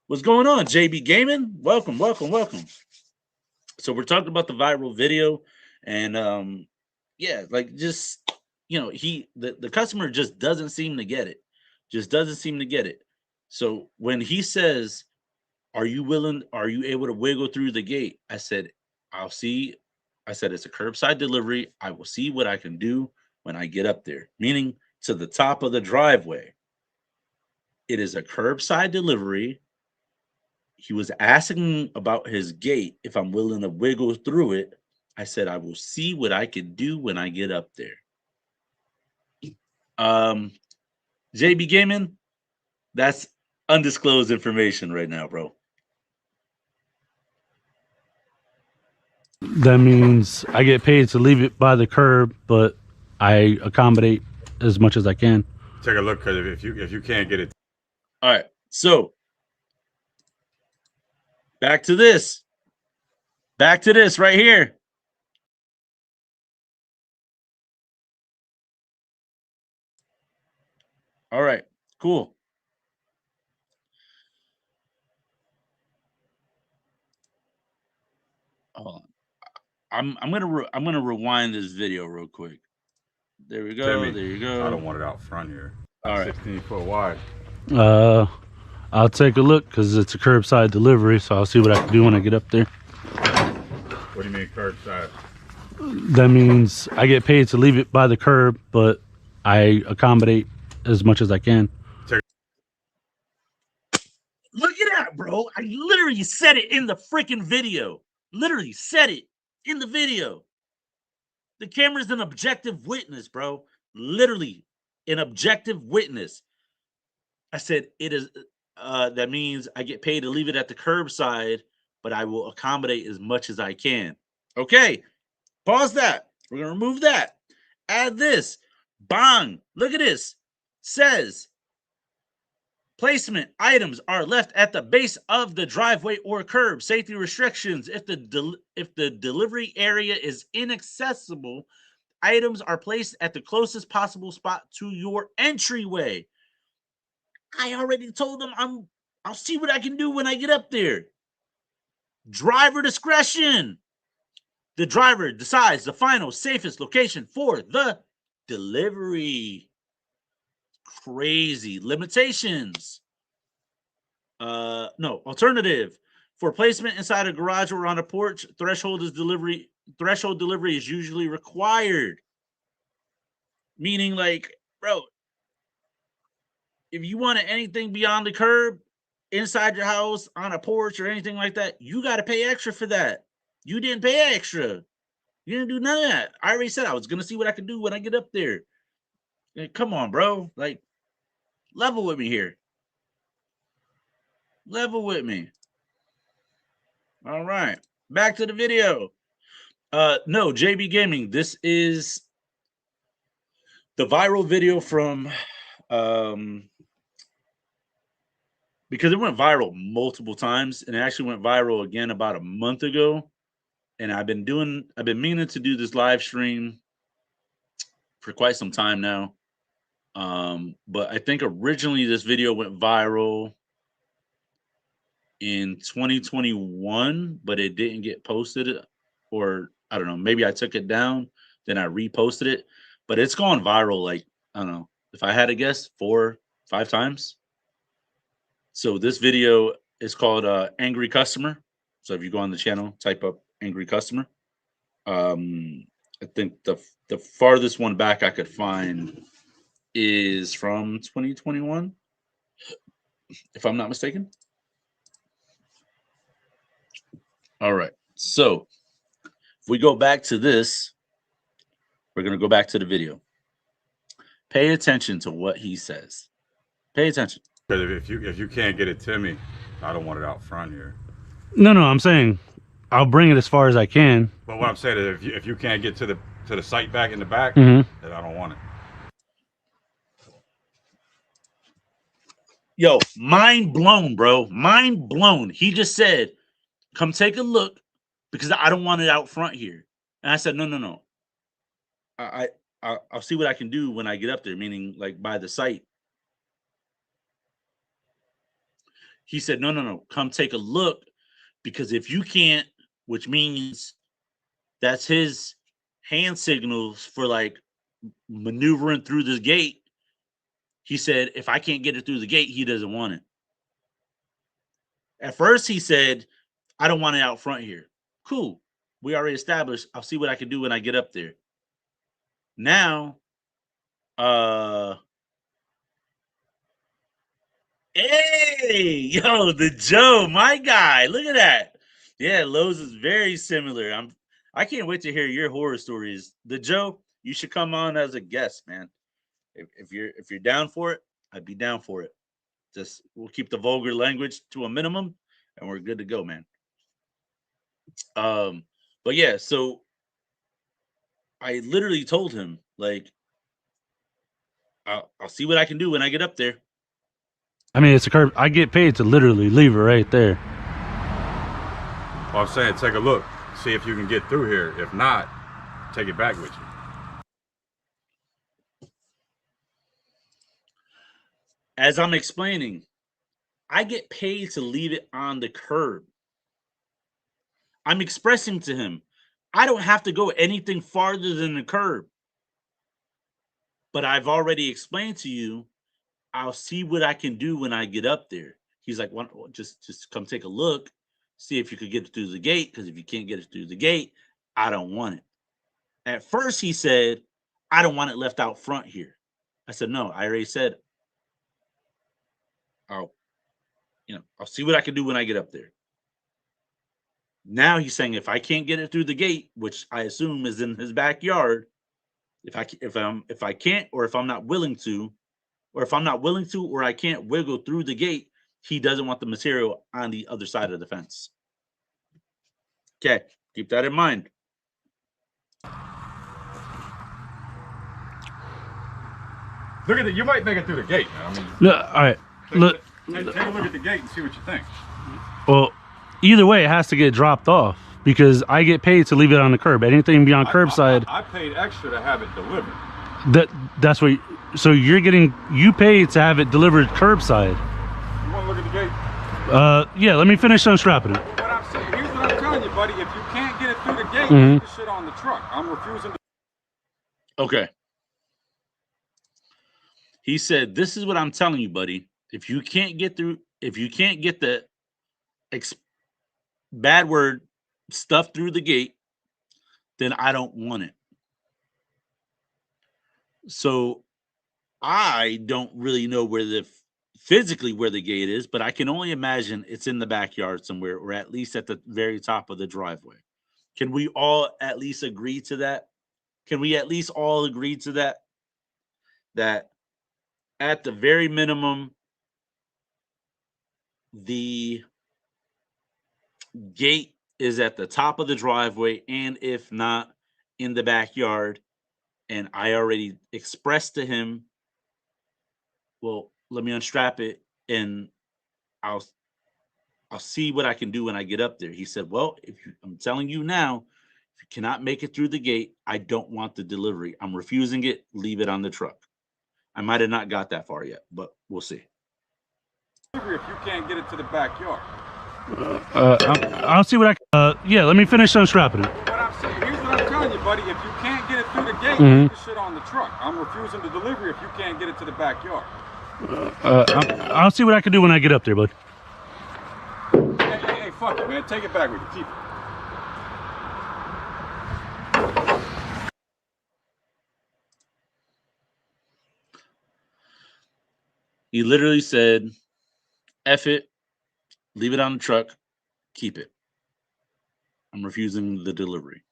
What's going on, JB Gaming? Welcome, welcome, welcome. So we're talking about the viral video, and yeah, like, just, the customer just doesn't seem to get it. Just doesn't seem to get it. So when he says, are you able to wiggle through the gate? I said, I'll see I said, it's a curbside delivery. I will see what I can do when I get up there, meaning to the top of the driveway. It is a curbside delivery. He was asking about his gate, if I'm willing to wiggle through it. I said, I will see what I can do when I get up there. JB Gaming, that's undisclosed information right now, bro. That means I get paid to leave it by the curb, but I accommodate as much as I can. Take a look, because if you can't get it. All right, so back to this right here. All right, cool. Hold on. I'm gonna rewind this video real quick. There we go. Timmy, there you go. I don't want it out front here. All right. 16 foot wide. I'll take a look because it's a curbside delivery, so I'll see what I can do when I get up there. What do you mean curbside? That means I get paid to leave it by the curb, but I accommodate as much as I can. Look at that, bro. I literally said it in the freaking video. Literally said it in the video. The camera's an objective witness, bro. Literally an objective witness. I said it is that means I get paid to leave it at the curbside, but I will accommodate as much as I can. Okay. Pause that. We're gonna remove that. Add this. Bang. Look at this. Says placement items are left at the base of the driveway or curb. Safety restrictions. If the delivery area is inaccessible, items are placed at the closest possible spot to your entryway. I already told them I'll see what I can do when I get up there. Driver discretion. The driver decides the final safest location for the delivery. Crazy. Limitations. No, alternative. For placement inside a garage or on a porch, threshold delivery is usually required. Meaning, like, bro, if you wanted anything beyond the curb, inside your house, on a porch, or anything like that, you got to pay extra for that. You didn't pay extra. You didn't do none of that. I already said I was going to see what I could do when I get up there. Come on, bro. Like, level with me here. Level with me. All right. Back to the video. No, JB Gaming. This is the viral video from because it went viral multiple times, and it actually went viral again about a month ago. And I've been meaning to do this live stream for quite some time now. But I think originally this video went viral in 2021, but it didn't get posted, or I don't know, maybe I took it down, then I reposted it, but it's gone viral, like, I don't know, if I had to guess, 4-5 times. So this video is called Angry Customer. So if you go on the channel, type up Angry Customer. I think the farthest one back I could find is from 2021, if I'm not mistaken. All right. So if we go back to this, we're going to go back to the video. Pay attention to what he says. Pay attention. Because if you can't get it to me, I don't want it out front here. No, I'm saying I'll bring it as far as I can. But what I'm saying is if you can't get to the site back in the back, Mhm. then I don't want it. Yo, mind blown, bro. Mind blown. He just said, come take a look because I don't want it out front here. And I said, no. I'll see what I can do when I get up there, meaning like by the site. He said, no, come take a look, because if you can't, which means that's his hand signals for like maneuvering through this gate. He said, if I can't get it through the gate, he doesn't want it. At first he said, I don't want it out front here. Cool. we already established. I'll see what I can do when I get up there. Now, hey, yo, the Joe, my guy. Look at that. Yeah, Lowe's is very similar. I can't wait to hear your horror stories. The Joe, you should come on as a guest, man. If you're down for it, I'd be down for it. Just we'll keep the vulgar language to a minimum, and we're good to go, man. But yeah, so I literally told him like, I'll see what I can do when I get up there. I mean, it's a curb. I get paid to literally leave it right there. Well, I'm saying take a look, see if you can get through here. If not, take it back with you. As I'm explaining, I get paid to leave it on the curb. I'm expressing to him, I don't have to go anything farther than the curb. But I've already explained to you, I'll see what I can do when I get up there. He's like, just come take a look, see if you could get it through the gate, because if you can't get it through the gate, I don't want it. At first, he said, I don't want it left out front here. I said, no, I already said, I'll see what I can do when I get up there. Now he's saying if I can't get it through the gate, which I assume is in his backyard, if I can't, or if I'm not willing to, or I can't wiggle through the gate, he doesn't want the material on the other side of the fence. Okay, keep that in mind. Look at it. You might make it through the gate, man. I mean, No, all right. Look. Take a look at the gate and see what you think. Well, either way, it has to get dropped off because I get paid to leave it on the curb. Anything beyond curbside, I paid extra to have it delivered. That's what. So you paid to have it delivered curbside. You want to look at the gate? Yeah. Let me finish unstrapping it. What I'm saying, here's what I'm telling you, buddy. If you can't get it through the gate, leave the shit on the truck. I'm refusing to. Okay. He said, "This is what I'm telling you, buddy. If you can't get the bad word stuff through the gate, then I don't want it." So I don't really know physically where the gate is, but I can only imagine it's in the backyard somewhere, or at least at the very top of the driveway. Can we all at least agree to that? Can we at least all agree to that? That at the very minimum, the gate is at the top of the driveway, and if not, in the backyard. And I already expressed to him, well, let me unstrap it and I'll see what I can do when I get up there. He said, well, I'm telling you now, if you cannot make it through the gate, I don't want the delivery. I'm refusing it. Leave it on the truck. I might have not got that far yet, but we'll see. If you can't get it to the backyard. I'll see what I can. Yeah, let me finish unstrapping it. What I'm saying, here's what I'm telling you, buddy. If you can't get it through the gate, leave the shit on the truck. I'm refusing the delivery if you can't get it to the backyard. I'll see what I can do when I get up there, bud. Hey, fuck it, man. Take it back with you. Keep it. He literally said, F it, leave it on the truck, keep it. I'm refusing the delivery.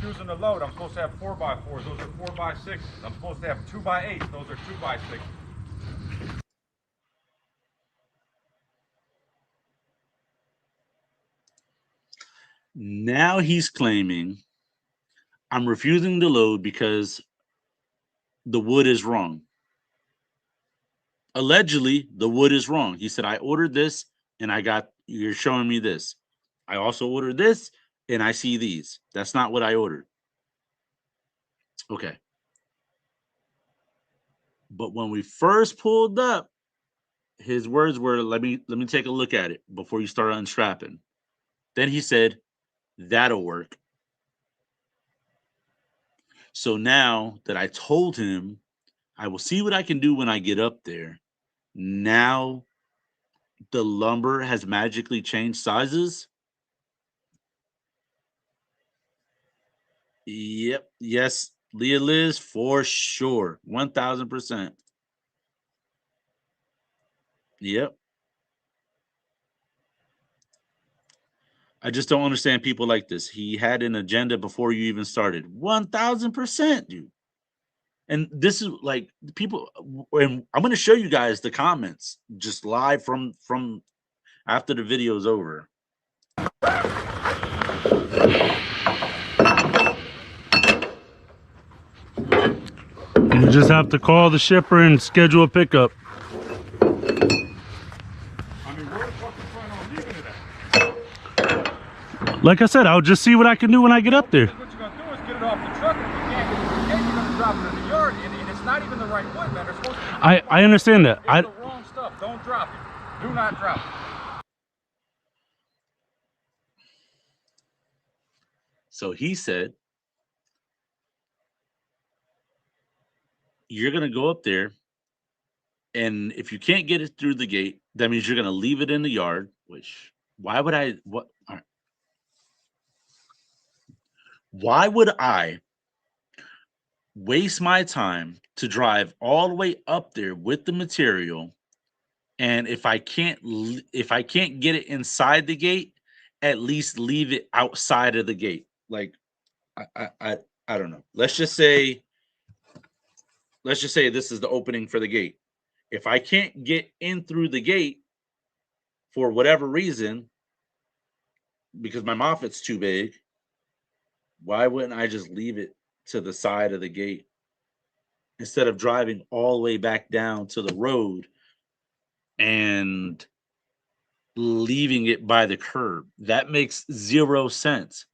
Refusing to load. I'm supposed to have 4x4s. Those are 4x6s. I'm supposed to have 2x8s. Those are 2x6s. Now he's claiming I'm refusing to load because the wood is wrong. Allegedly, the wood is wrong. He said, I ordered this and you're showing me this. I also ordered this and I see these. That's not what I ordered. Okay. But when we first pulled up, his words were, let me take a look at it before you start unstrapping. Then he said, that'll work. So now that I told him I will see what I can do when I get up there, now the lumber has magically changed sizes. Yep. Yes, Leah Liz, for sure. 1000%. Yep. I just don't understand people like this. He had an agenda before you even started. 1000%, dude. And this is like people, and I'm going to show you guys the comments just live from after the video's over. You just have to call the shipper and schedule a pickup. I mean, where the fuck you plan on leaving it at? Like I said, I'll just see what I can do when I get up there. What you're gonna do is get it off the truck, and if you can't get it to the gate, you're gonna drop it in the yard, and it's not even the right wood, man. They're supposed to be I understand that. It's the wrong stuff. Don't drop it. Do not drop it. So he said, you're going to go up there, and if you can't get it through the gate, that means you're going to leave it in the yard, which, why would I, what, all right. Why would I waste my time to drive all the way up there with the material, and if I can't get it inside the gate, at least leave it outside of the gate? Like, I don't know. Let's just say this is the opening for the gate. If I can't get in through the gate for whatever reason, because my Moffat's too big, why wouldn't I just leave it to the side of the gate instead of driving all the way back down to the road and leaving it by the curb? That makes zero sense.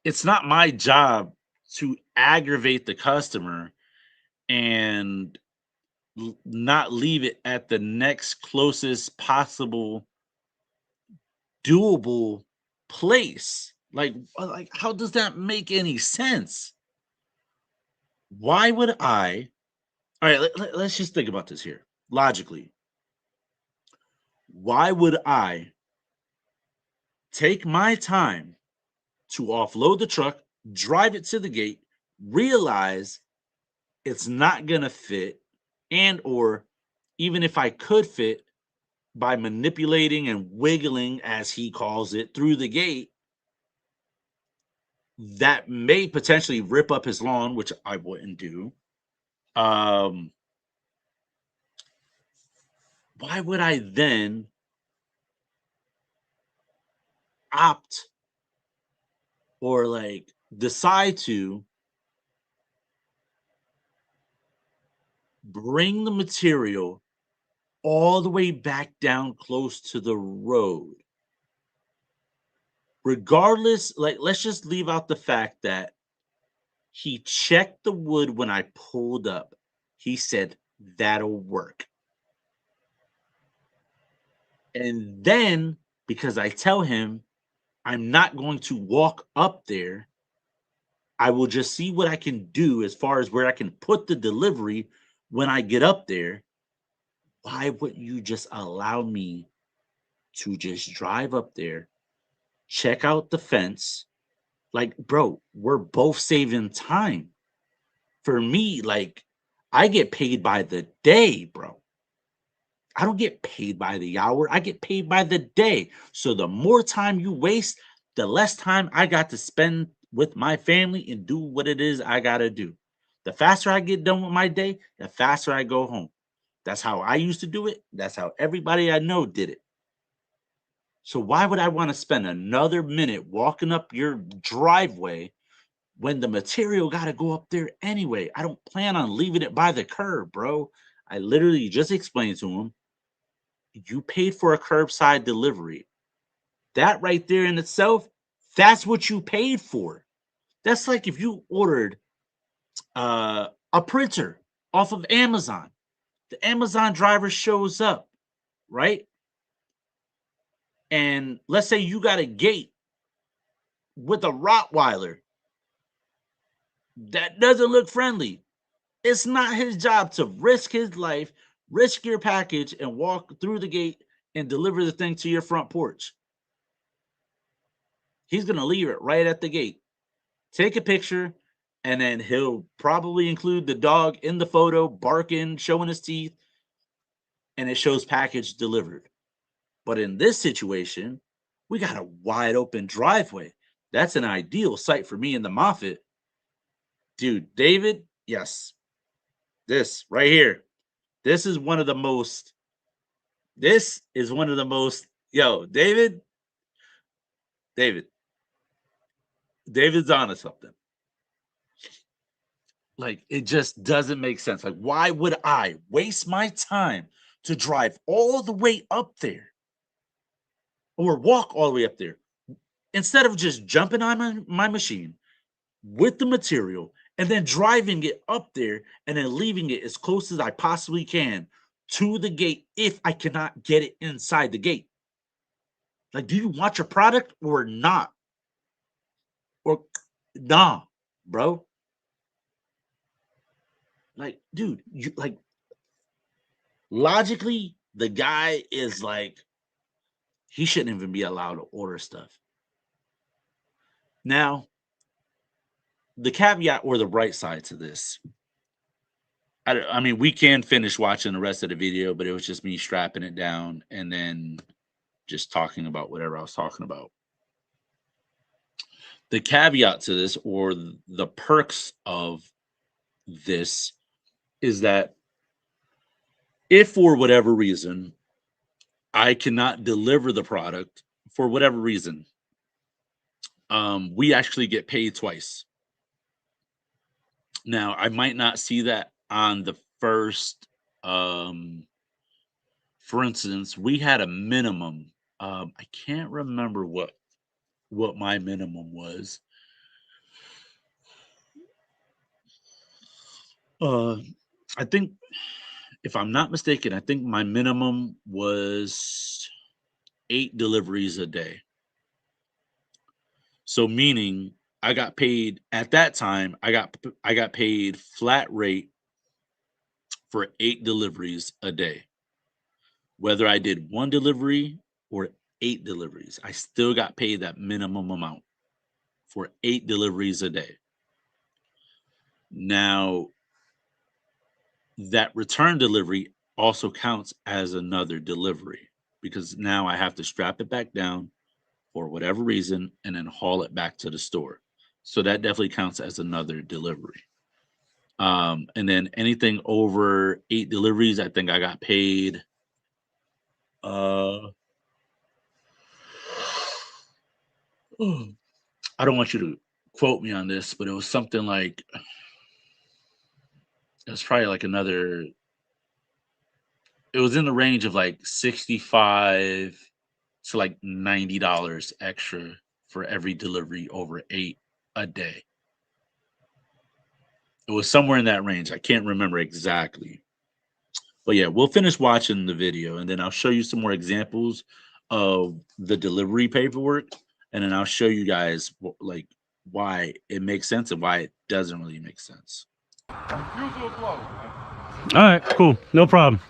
It's not my job to aggravate the customer and not leave it at the next closest possible doable place. Like how does that make any sense? Why would I? All right, let's just think about this here logically. Why would I take my time to offload the truck, drive it to the gate, realize it's not gonna fit, and or even if I could fit, by manipulating and wiggling, as he calls it, through the gate, that may potentially rip up his lawn, which I wouldn't do. Why would I then opt or like decide to bring the material all the way back down close to the road? Regardless, like, let's just leave out the fact that he checked the wood when I pulled up. He said, that'll work. And then, because I tell him I'm not going to walk up there, I will just see what I can do as far as where I can put the delivery when I get up there. Why wouldn't you just allow me to just drive up there, check out the fence? Like, bro, we're both saving time. For me, like, I get paid by the day, bro. I don't get paid by the hour. I get paid by the day. So the more time you waste, the less time I got to spend with my family and do what it is I got to do. The faster I get done with my day, the faster I go home. That's how I used to do it. That's how everybody I know did it. So why would I want to spend another minute walking up your driveway when the material got to go up there anyway? I don't plan on leaving it by the curb, bro. I literally just explained to him, you paid for a curbside delivery. That right there in itself, that's what you paid for. That's like if you ordered a printer off of Amazon. The Amazon driver shows up, right? And let's say you got a gate with a Rottweiler that doesn't look friendly. It's not his job to risk his life, risk your package, and walk through the gate and deliver the thing to your front porch. He's going to leave it right at the gate. Take a picture, and then he'll probably include the dog in the photo, barking, showing his teeth, and it shows package delivered. But in this situation, we got a wide open driveway. That's an ideal site for me in the Moffett. Dude, David, yes. This right here. This is one of the most, yo, David's on to something. Like, it just doesn't make sense. Like, why would I waste my time to drive all the way up there or walk all the way up there instead of just jumping on my machine with the material and then driving it up there and then leaving it as close as I possibly can to the gate if I cannot get it inside the gate? Like, do you want your product or not? Or nah, bro. Like, dude, you like logically, the guy is like, he shouldn't even be allowed to order stuff. Now, the caveat or the bright side to this, I mean, we can finish watching the rest of the video, but it was just me strapping it down and then just talking about whatever I was talking about. The caveat to this, or the perks of this, is that if for whatever reason I cannot deliver the product for whatever reason, we actually get paid twice. Now, I might not see that on the first, for instance, we had a minimum. I can't remember what my minimum was. I think, if I'm not mistaken, I think my minimum was 8 deliveries a day. So meaning I got paid at that time, I got paid flat rate for 8 deliveries a day. Whether I did 1 delivery or 8 deliveries, I still got paid that minimum amount for 8 deliveries a day. Now, that return delivery also counts as another delivery because now I have to strap it back down for whatever reason and then haul it back to the store. So that definitely counts as another delivery. And then anything over 8 deliveries, I think I got paid. I don't want you to quote me on this, but it was something like, it was probably like another, it was in the range of like $65 to like $90 extra for every delivery over 8 a day. It was somewhere in that range. I can't remember exactly. But yeah, we'll finish watching the video and then I'll show you some more examples of the delivery paperwork. And then I'll show you guys like why it makes sense and why it doesn't really make sense. Refusal to load. All right, cool. No problem.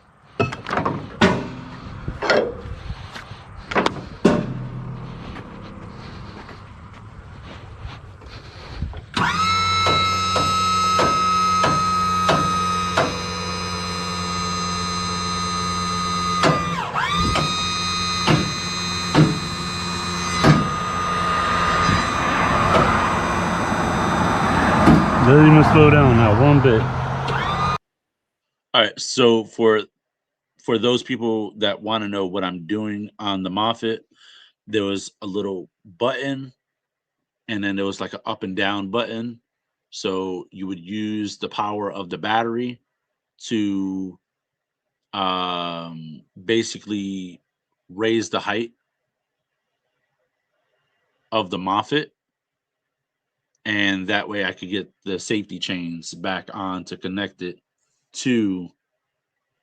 Doesn't even slow down now one bit. All right, so for those people that want to know what I'm doing on the Moffett, there was a little button and then there was like an up and down button. So you would use the power of the battery to basically raise the height of the Moffett. and that way I could get the safety chains back on to connect it to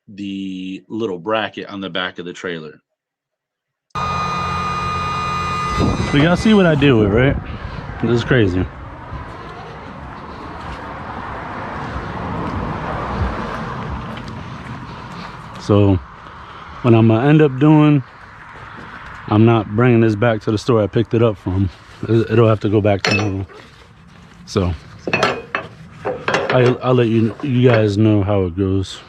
the little bracket on the back of the trailer. So y'all see what I deal with, right? This is crazy. So what I'm gonna end up doing, I'm not bringing this back to the store I picked it up from. It'll have to go back tomorrow. So I'll let you guys know how it goes.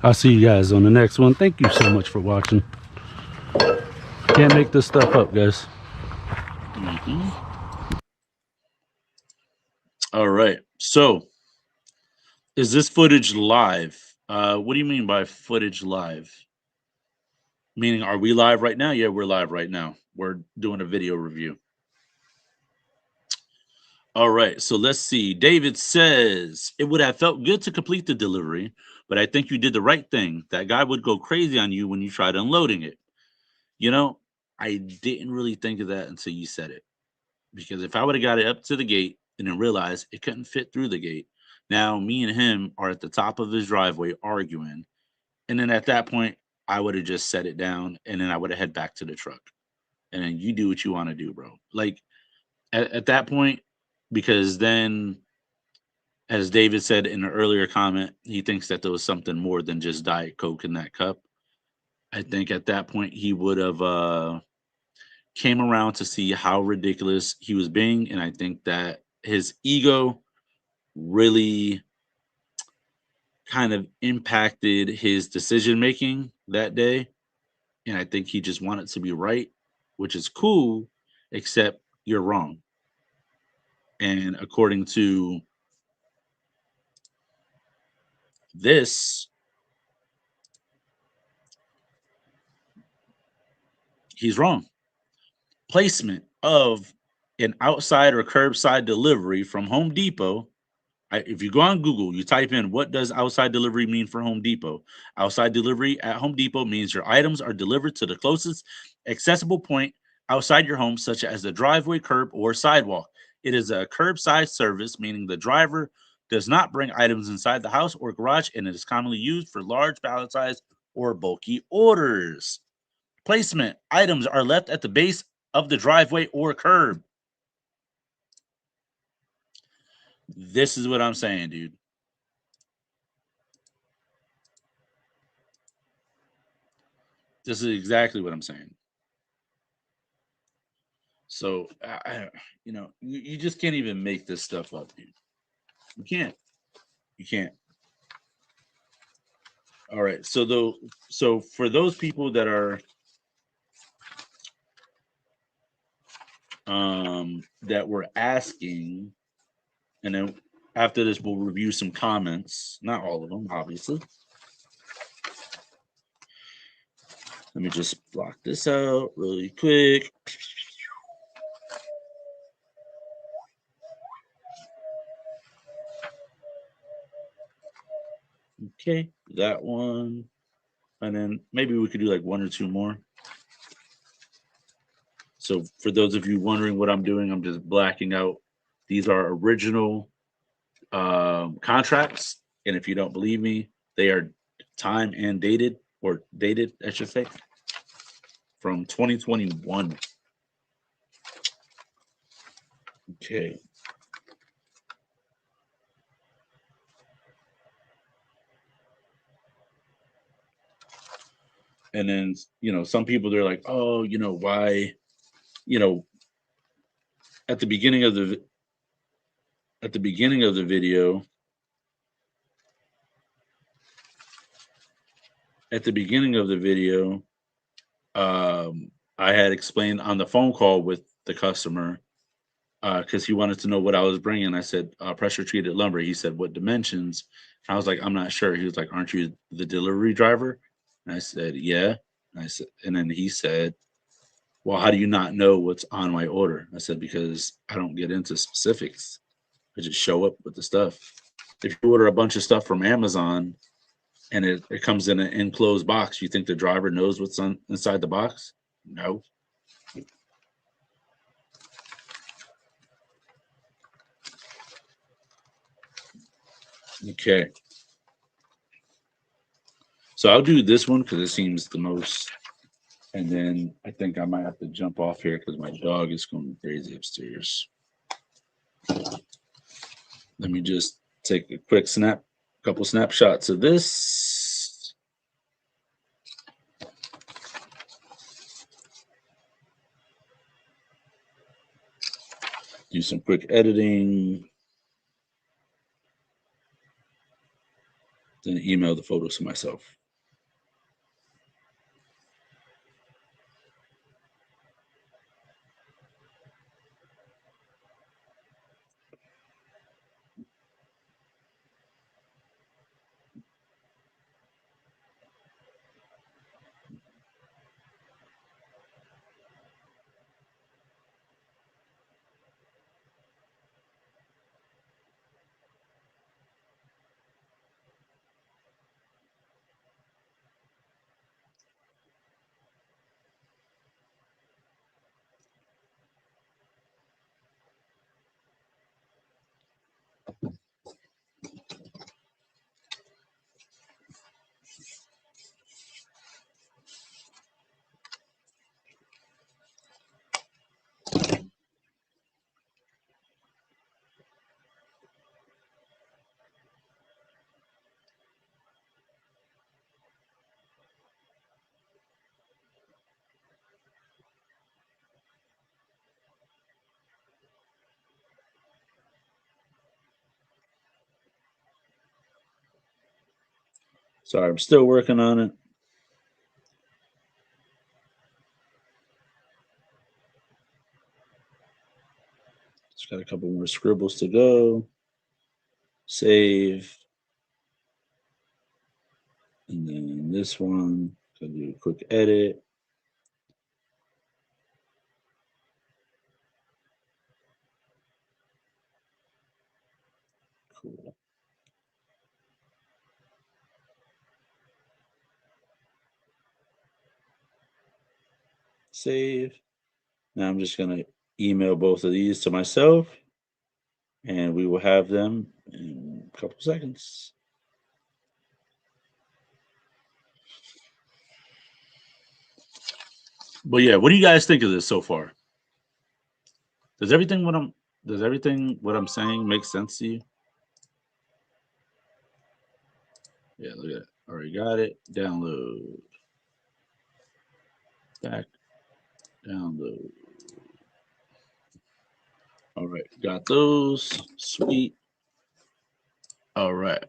I'll see you guys on the next one. Thank you so much for watching. Can't make this stuff up, guys. All right. So is this footage live? What do you mean by footage live? Meaning, are we live right now? Yeah, we're live right now. We're doing a video review. All right, so let's see. David says, it would have felt good to complete the delivery, but I think you did the right thing. That guy would go crazy on you when you tried unloading it. You know, I didn't really think of that until you said it. Because if I would have got it up to the gate and then realized it couldn't fit through the gate, now me and him are at the top of his driveway arguing. And then at that point, I would have just set it down and then I would have head back to the truck. And then you do what you want to do, bro. Like at that point, because then, as David said in an earlier comment, he thinks that there was something more than just Diet Coke in that cup. I think at that point he would have came around to see how ridiculous he was being. And I think that his ego really kind of impacted his decision making that day. And I think he just wanted to be right, which is cool, except you're wrong. And according to this, he's wrong. Placement of an outside or curbside delivery from Home Depot. If you go on Google, you type in, what does outside delivery mean for Home Depot? Outside delivery at Home Depot means your items are delivered to the closest accessible point outside your home, such as the driveway, curb, or sidewalk. It is a curbside service, meaning the driver does not bring items inside the house or garage, and it is commonly used for large pallet size or bulky orders. Placement. Items are left at the base of the driveway or curb. This is what I'm saying, dude. This is exactly what I'm saying. So, you know, you just can't even make this stuff up, dude. You can't. You can't. All right. So for those people that are that were asking, and then after this we'll review some comments. Not all of them, obviously. Let me just block this out really quick. Okay, that one. And then maybe we could do like one or two more. So for those of you wondering what I'm doing, I'm just blacking out. These are original contracts. And if you don't believe me, they are time and dated, or dated, I should say, from 2021. Okay. And then, you know, some people, they're like, oh, you know, why, you know, at the beginning of the video, I had explained on the phone call with the customer, because he wanted to know what I was bringing. I said, pressure treated lumber. He said, what dimensions? I was like, I'm not sure. He was like, aren't you the delivery driver? And I said, yeah. And I said, and then he said, well, how do you not know what's on my order? I said, because I don't get into specifics. I just show up with the stuff. If you order a bunch of stuff from Amazon and it comes in an enclosed box, you think the driver knows what's inside the box? No. Okay. So I'll do this one because it seems the most. And then I think I might have to jump off here because my dog is going crazy upstairs. Let me just take a quick couple snapshots of this. Do some quick editing. Then email the photos to myself. Sorry, I'm still working on it. Just got a couple more scribbles to go. Save. And then this one, I'll do a quick edit. Cool. Save. Now I'm just going to email both of these to myself, and we will have them in a couple seconds. But yeah, what do you guys think of this so far? Does everything what I'm saying make sense to you? Yeah, look at it. Already got it. Download. Back. Download. All right, got those. Sweet. All right.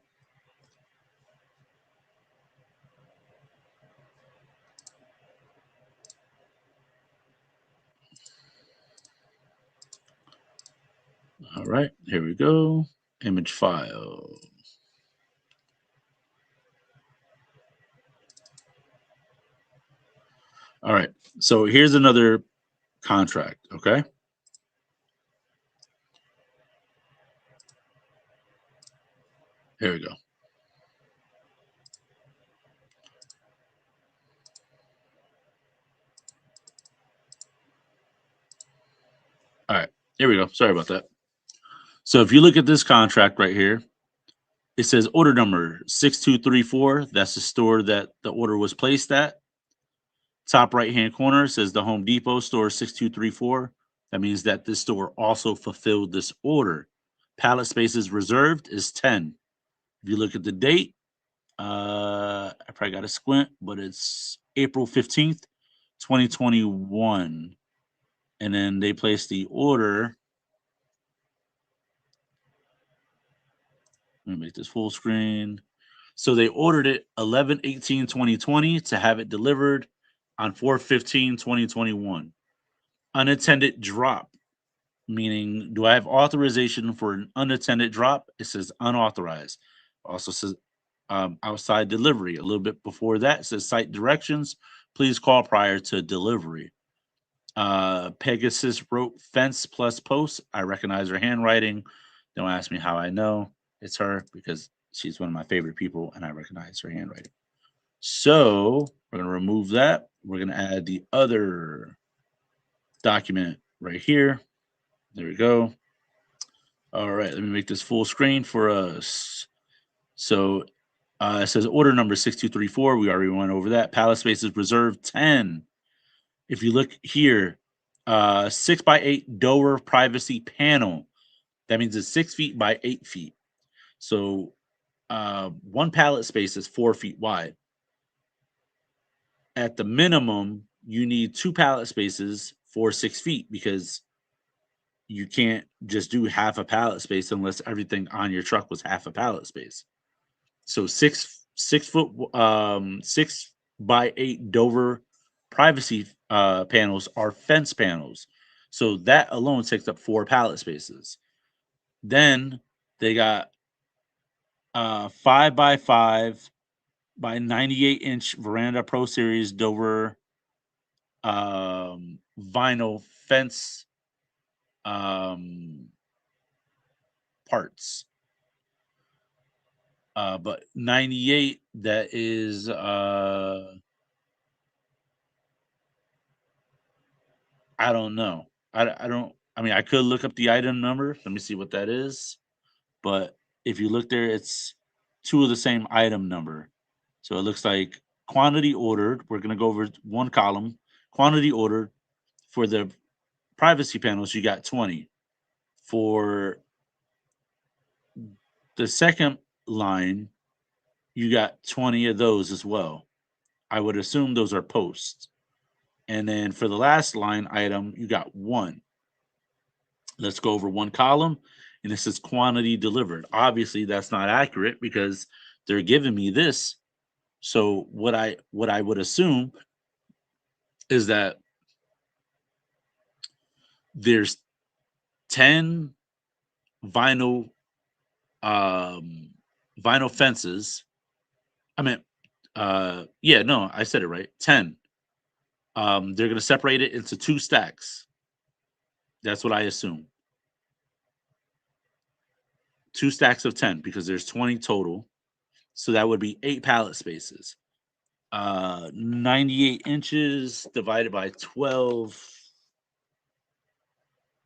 All right, here we go. Image file. All right, so here's another contract, okay? Here we go. All right, here we go. Sorry about that. So if you look at this contract right here, it says order number 6234. That's the store that the order was placed at. Top right-hand corner says the Home Depot store 6234. That means that this store also fulfilled this order. Pallet spaces reserved is 10. If you look at the date, I probably got to squint, but it's April 15th, 2021. And then they placed the order. Let me make this full screen. So they ordered it 11/18/2020 to have it delivered on 4/15/2021. Unattended drop, meaning do I have authorization for an unattended drop? It says unauthorized. Also says outside delivery. A little bit before that, it says site directions. Please call prior to delivery. Pegasus wrote fence plus post. I recognize her handwriting. Don't ask me how I know it's her because she's one of my favorite people and I recognize her handwriting. So we're going to remove that. We're going to add the other document right here. There we go. All right, let me make this full screen for us. So it says order number 6234. We already went over that. Pallet spaces reserved 10. If you look here, 6x8 door privacy panel. That means it's 6 feet by 8 feet. So one pallet space is 4 feet wide. At the minimum, you need 2 pallet spaces for 6 feet because you can't just do half a pallet space unless everything on your truck was half a pallet space. So 6 by 8 Dover privacy panels are fence panels. So that alone takes up 4 pallet spaces. Then they got 5 by 5 by 98-inch Veranda Pro Series Dover vinyl fence parts. But 98, that is I don't know. I don't. I mean, I could look up the item number. Let me see what that is. But if you look there, it's 2 of the same item number. So it looks like quantity ordered. We're gonna go over one column. Quantity ordered for the privacy panels. You got 20. For the second line, you got 20 of those as well. I would assume those are posts. And then for the last line item, you got 1. Let's go over one column, and it says quantity delivered. Obviously, that's not accurate because they're giving me this. So what I would assume is that there's 10 vinyl vinyl fences. I mean, yeah, no, I said it right. 10. They're gonna separate it into 2 stacks. That's what I assume. 2 stacks of 10 because there's 20 total. So that would be 8 pallet spaces. 98 inches divided by 12.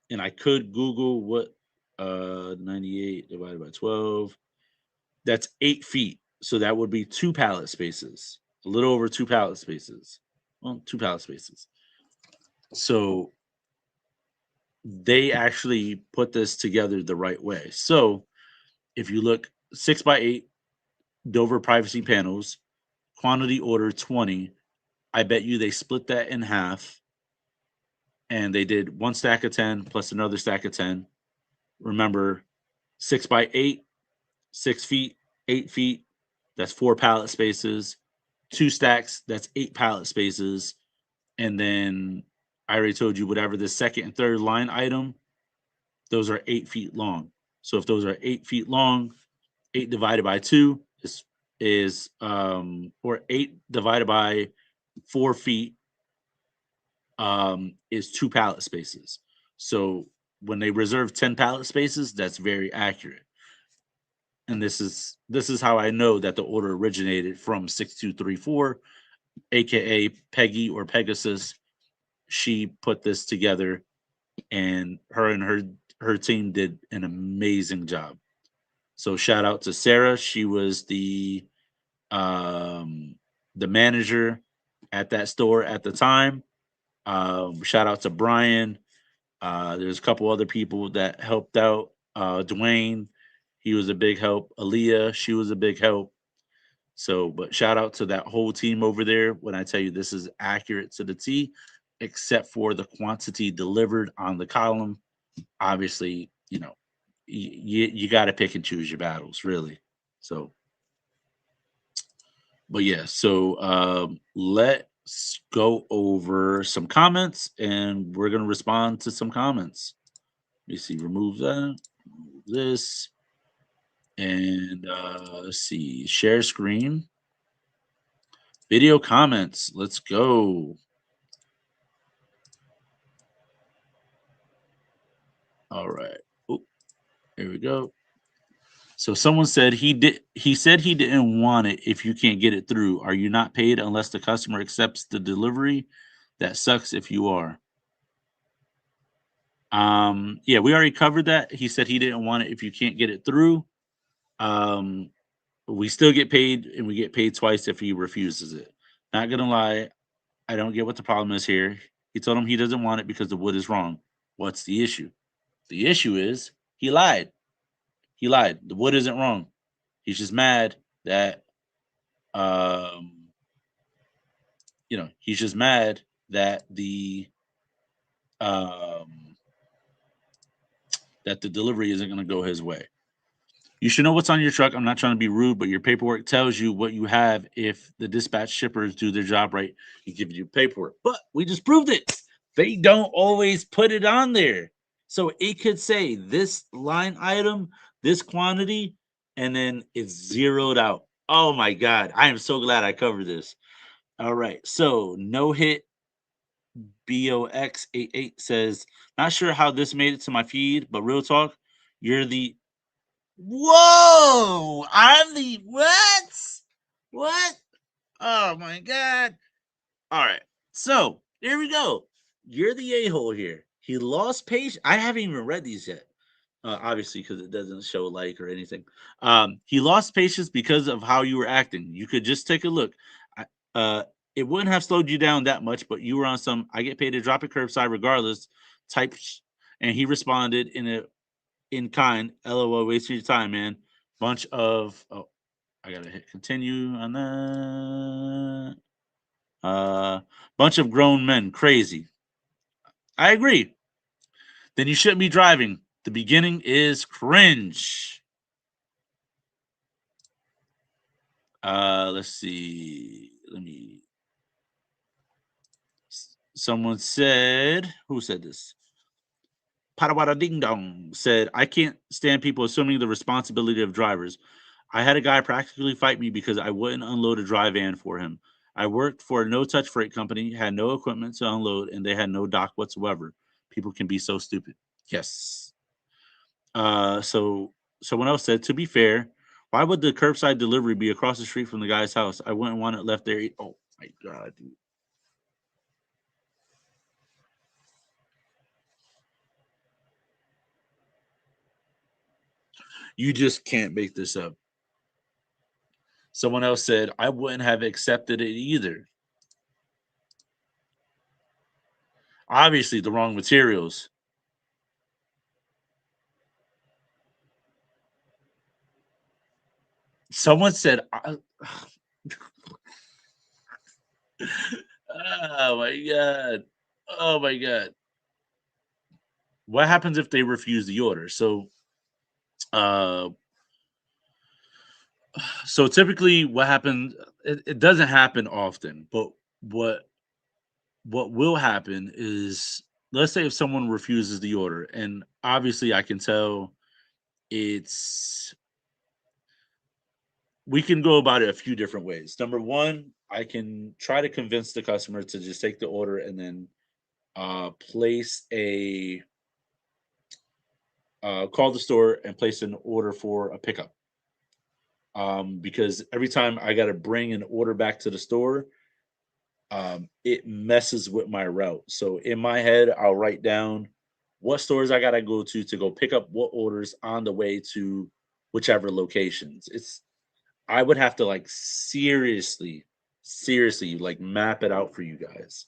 And I could Google what 98 divided by 12. That's 8 feet. So that would be 2 pallet spaces. A little over 2 pallet spaces. Well, 2 pallet spaces. So they actually put this together the right way. So if you look 6 by 8 Dover privacy panels, quantity order 20, I bet you they split that in half and they did 1 stack of 10 plus another stack of 10. Remember, 6 by 8, 6 feet, 8 feet, that's 4 pallet spaces. 2 stacks, that's 8 pallet spaces. And then I already told you whatever the second and third line item, those are 8 feet long. So if those are 8 feet long, 8 divided by 2 is or 8 divided by 4 feet is 2 pallet spaces. So when they reserve 10 pallet spaces, that's very accurate. And this is how I know that the order originated from 6234, aka Peggy or Pegasus. She put this together, and her team did an amazing job. So shout out to Sarah. She was the manager at that store at the time. Shout out to Brian. There's a couple other people that helped out. Dwayne, he was a big help. Aaliyah, she was a big help. So, but shout out to that whole team over there. When I tell you this is accurate to the T, except for the quantity delivered on the column. Obviously, you know, you got to pick and choose your battles, really. So, but yeah, so let's go over some comments and we're going to respond to some comments. Let me see, remove that, remove this, and let's see, share screen, video comments. Let's go. All right. Oh, here we go. So someone said he said he didn't want it if you can't get it through. Are you not paid unless the customer accepts the delivery? That sucks if you are. Yeah, we already covered that. He said he didn't want it if you can't get it through. we still get paid, and we get paid twice if he refuses it. Not gonna lie, I don't get what the problem is here. He told him he doesn't want it because the wood is wrong. What's the issue? The issue is he lied. He lied. The wood isn't wrong. He's just mad that he's just mad that the delivery isn't going to go his way. You should know what's on your truck. I'm not trying to be rude, but your paperwork tells you what you have. If the dispatch shippers do their job right, he gives you paperwork. But we just proved it. They don't always put it on there. So it could say this line item, this quantity, and then it's zeroed out. Oh my God. I am so glad I covered this. All right. So no hit BOX88 says, not sure how this made it to my feed, but real talk, you're the whoa, I'm the what? Oh my God. All right. So here we go. You're the a-hole here. He lost patience. I haven't even read these yet. Obviously, because it doesn't show like or anything. He lost patience because of how you were acting. You could just take a look. It wouldn't have slowed you down that much, but you were on some I get paid to drop it curbside regardless type. And he responded in kind, LOL, wasting your time, man. Bunch of I gotta hit continue on that. Bunch of grown men, crazy. I agree. Then you shouldn't be driving. The beginning is cringe. Let's see. Someone said, who said this? Parawada Ding Dong said, I can't stand people assuming the responsibility of drivers. I had a guy practically fight me because I wouldn't unload a dry van for him. I worked for a no-touch freight company, had no equipment to unload, and they had no dock whatsoever. People can be so stupid. Yes. So someone else said, to be fair, why would the curbside delivery be across the street from the guy's house? I wouldn't want it left there. Oh my God, dude. You just can't make this up. Someone else said, I wouldn't have accepted it either. Obviously, the wrong materials. Someone said, oh my God. Oh my God. What happens if they refuse the order? So typically what happens, it doesn't happen often, but what will happen is, let's say if someone refuses the order, and obviously I can tell we can go about it a few different ways. Number one, I can try to convince the customer to just take the order and then place a call the store and place an order for a pickup. Because every time I got to bring an order back to the store, it messes with my route. So in my head, I'll write down what stores I got to go pick up what orders on the way to whichever locations. I would have to like seriously like map it out for you guys.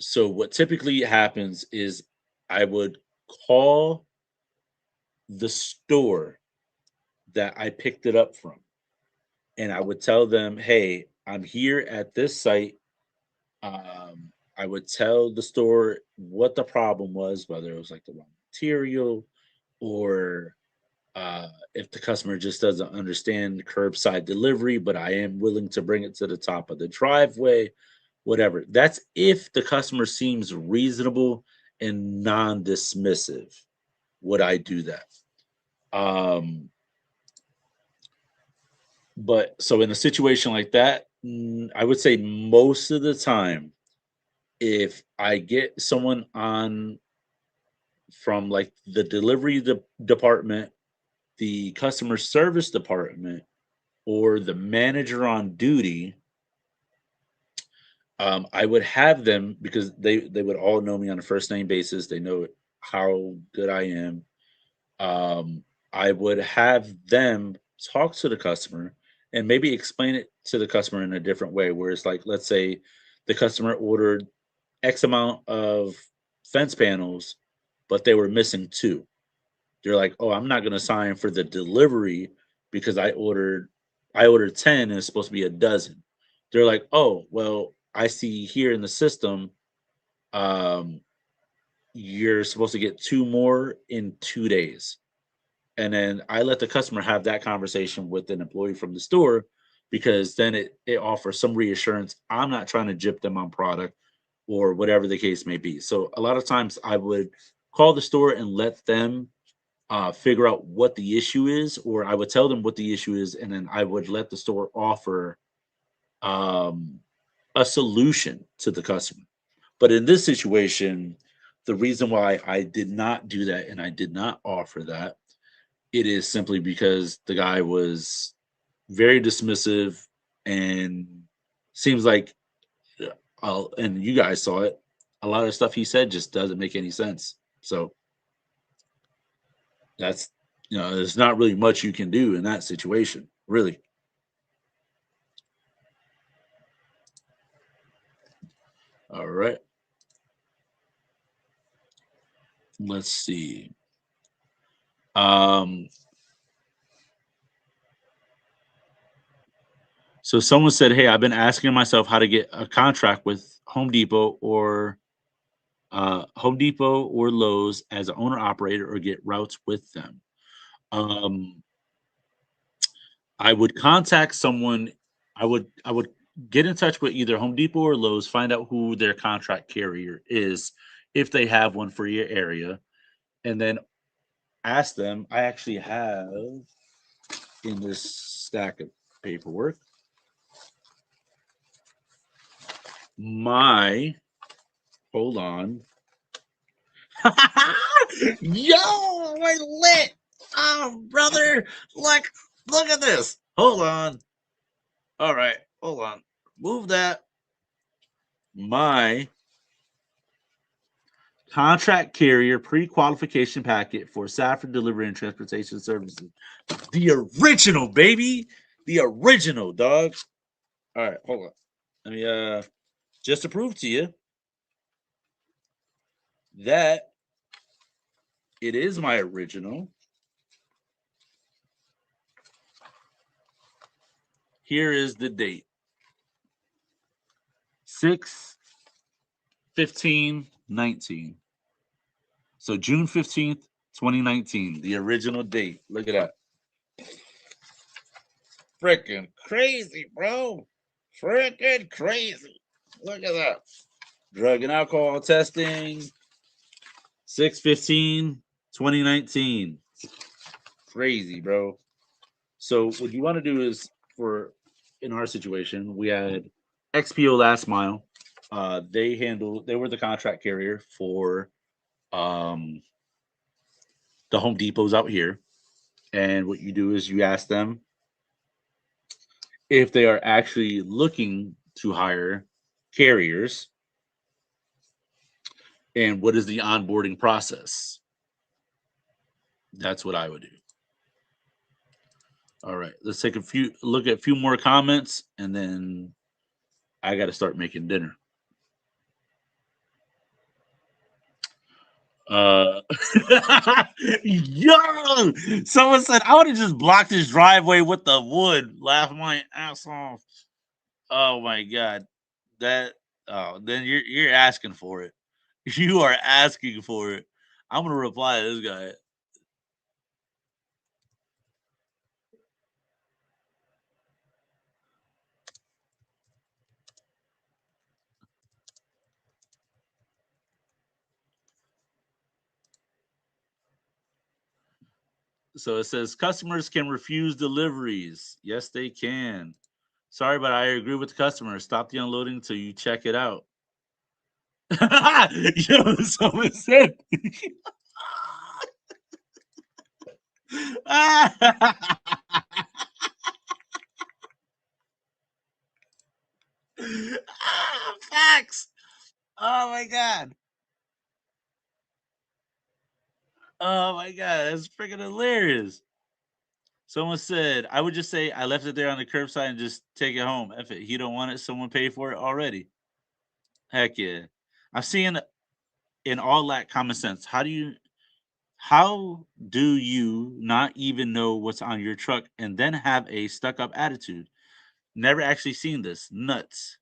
So what typically happens is I would call the store that I picked it up from, and I would tell them, hey, I'm here at this site. I would tell the store what the problem was, whether it was like the wrong material or if the customer just doesn't understand curbside delivery, but I am willing to bring it to the top of the driveway, whatever. That's if the customer seems reasonable and non-dismissive. Would I do that? But so in a situation like that, I would say most of the time, if I get someone on from like the delivery department, the customer service department, or the manager on duty, I would have them, because they would all know me on a first name basis. They know how good I am. I would have them talk to the customer and maybe explain it to the customer in a different way. Where it's like, let's say the customer ordered X amount of fence panels, but they were missing two. They're like, "Oh, I'm not gonna sign for the delivery because I ordered 10 and it's supposed to be a dozen." They're like, "Oh, well, I see here in the system, um, you're supposed to get two more in 2 days." And then I let the customer have that conversation with an employee from the store because then it offers some reassurance. I'm not trying to gyp them on product or whatever the case may be. So a lot of times I would call the store and let them figure out what the issue is, or I would tell them what the issue is, and then I would let the store offer um, a solution to the customer. But in this situation, the reason why I did not do that and I did not offer that, it is simply because the guy was very dismissive and seems like, and you guys saw it, a lot of stuff he said just doesn't make any sense. So that's, there's not really much you can do in that situation, really. All right. Let's see. Um, so someone said, "Hey, I've been asking myself how to get a contract with Home Depot or Lowe's as an owner operator or get routes with them." Um, I would contact someone. I would get in touch with either Home Depot or Lowe's, find out who their contract carrier is, if they have one for your area, and then ask them. I actually have in this stack of paperwork my hold on. Yo, we're lit. Oh, brother. Look at this. Hold on. All right, hold on. Move that. My contract carrier pre-qualification packet for Safford Delivery and Transportation Services. The original, baby. The original, dog. All right, hold on. Let me just to prove to you that it is my original. Here is the date. 6/15/19. So June 15th, 2019, the original date. Look at that. Freaking crazy, bro. Freaking crazy. Look at that. Drug and alcohol testing. 6/15/2019. Crazy, bro. So what you want to do is, for in our situation, we had XPO Last Mile. They were the contract carrier for um the Home Depots out here. And what you do is you ask them if they are actually looking to hire carriers and what is the onboarding process. That's what I would do. All right, let's take a few more comments, and then I got to start making dinner. Uh, yo, someone said I would have just blocked his driveway with the wood. Laugh my ass off. Oh my god, that. Oh, then you're asking for it. You are asking for it. I'm gonna reply to this guy. So it says customers can refuse deliveries. Yes, they can. Sorry, but I agree with the customer. Stop the unloading until you check it out. Yo, someone said. Facts. Oh my god. Oh my god, that's freaking hilarious. Someone said, I would just say I left it there on the curbside and just take it home. If it, he don't want it, someone paid for it already. Heck yeah. I'm seeing in all that common sense. How do you not even know what's on your truck and then have a stuck up attitude? Never actually seen this. Nuts.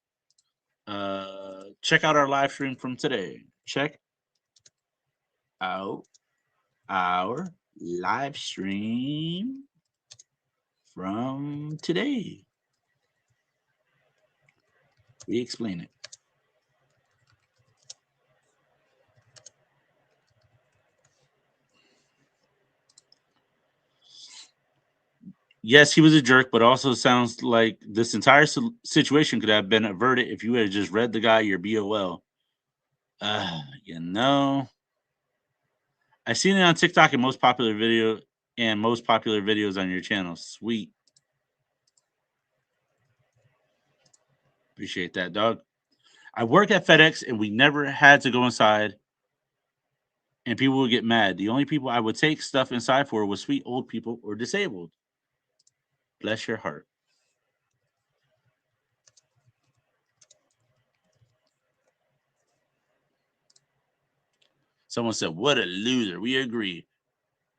Check out our live stream from today. Check out our live stream from today. We explain it. Yes, he was a jerk, but also sounds like this entire situation could have been averted if you had just read the guy your BOL. You know, I've seen it on TikTok and most popular videos on your channel. Sweet. Appreciate that, dog. I work at FedEx and we never had to go inside and people would get mad. The only people I would take stuff inside for was sweet old people or disabled. Bless your heart. Someone said, what a loser. We agree.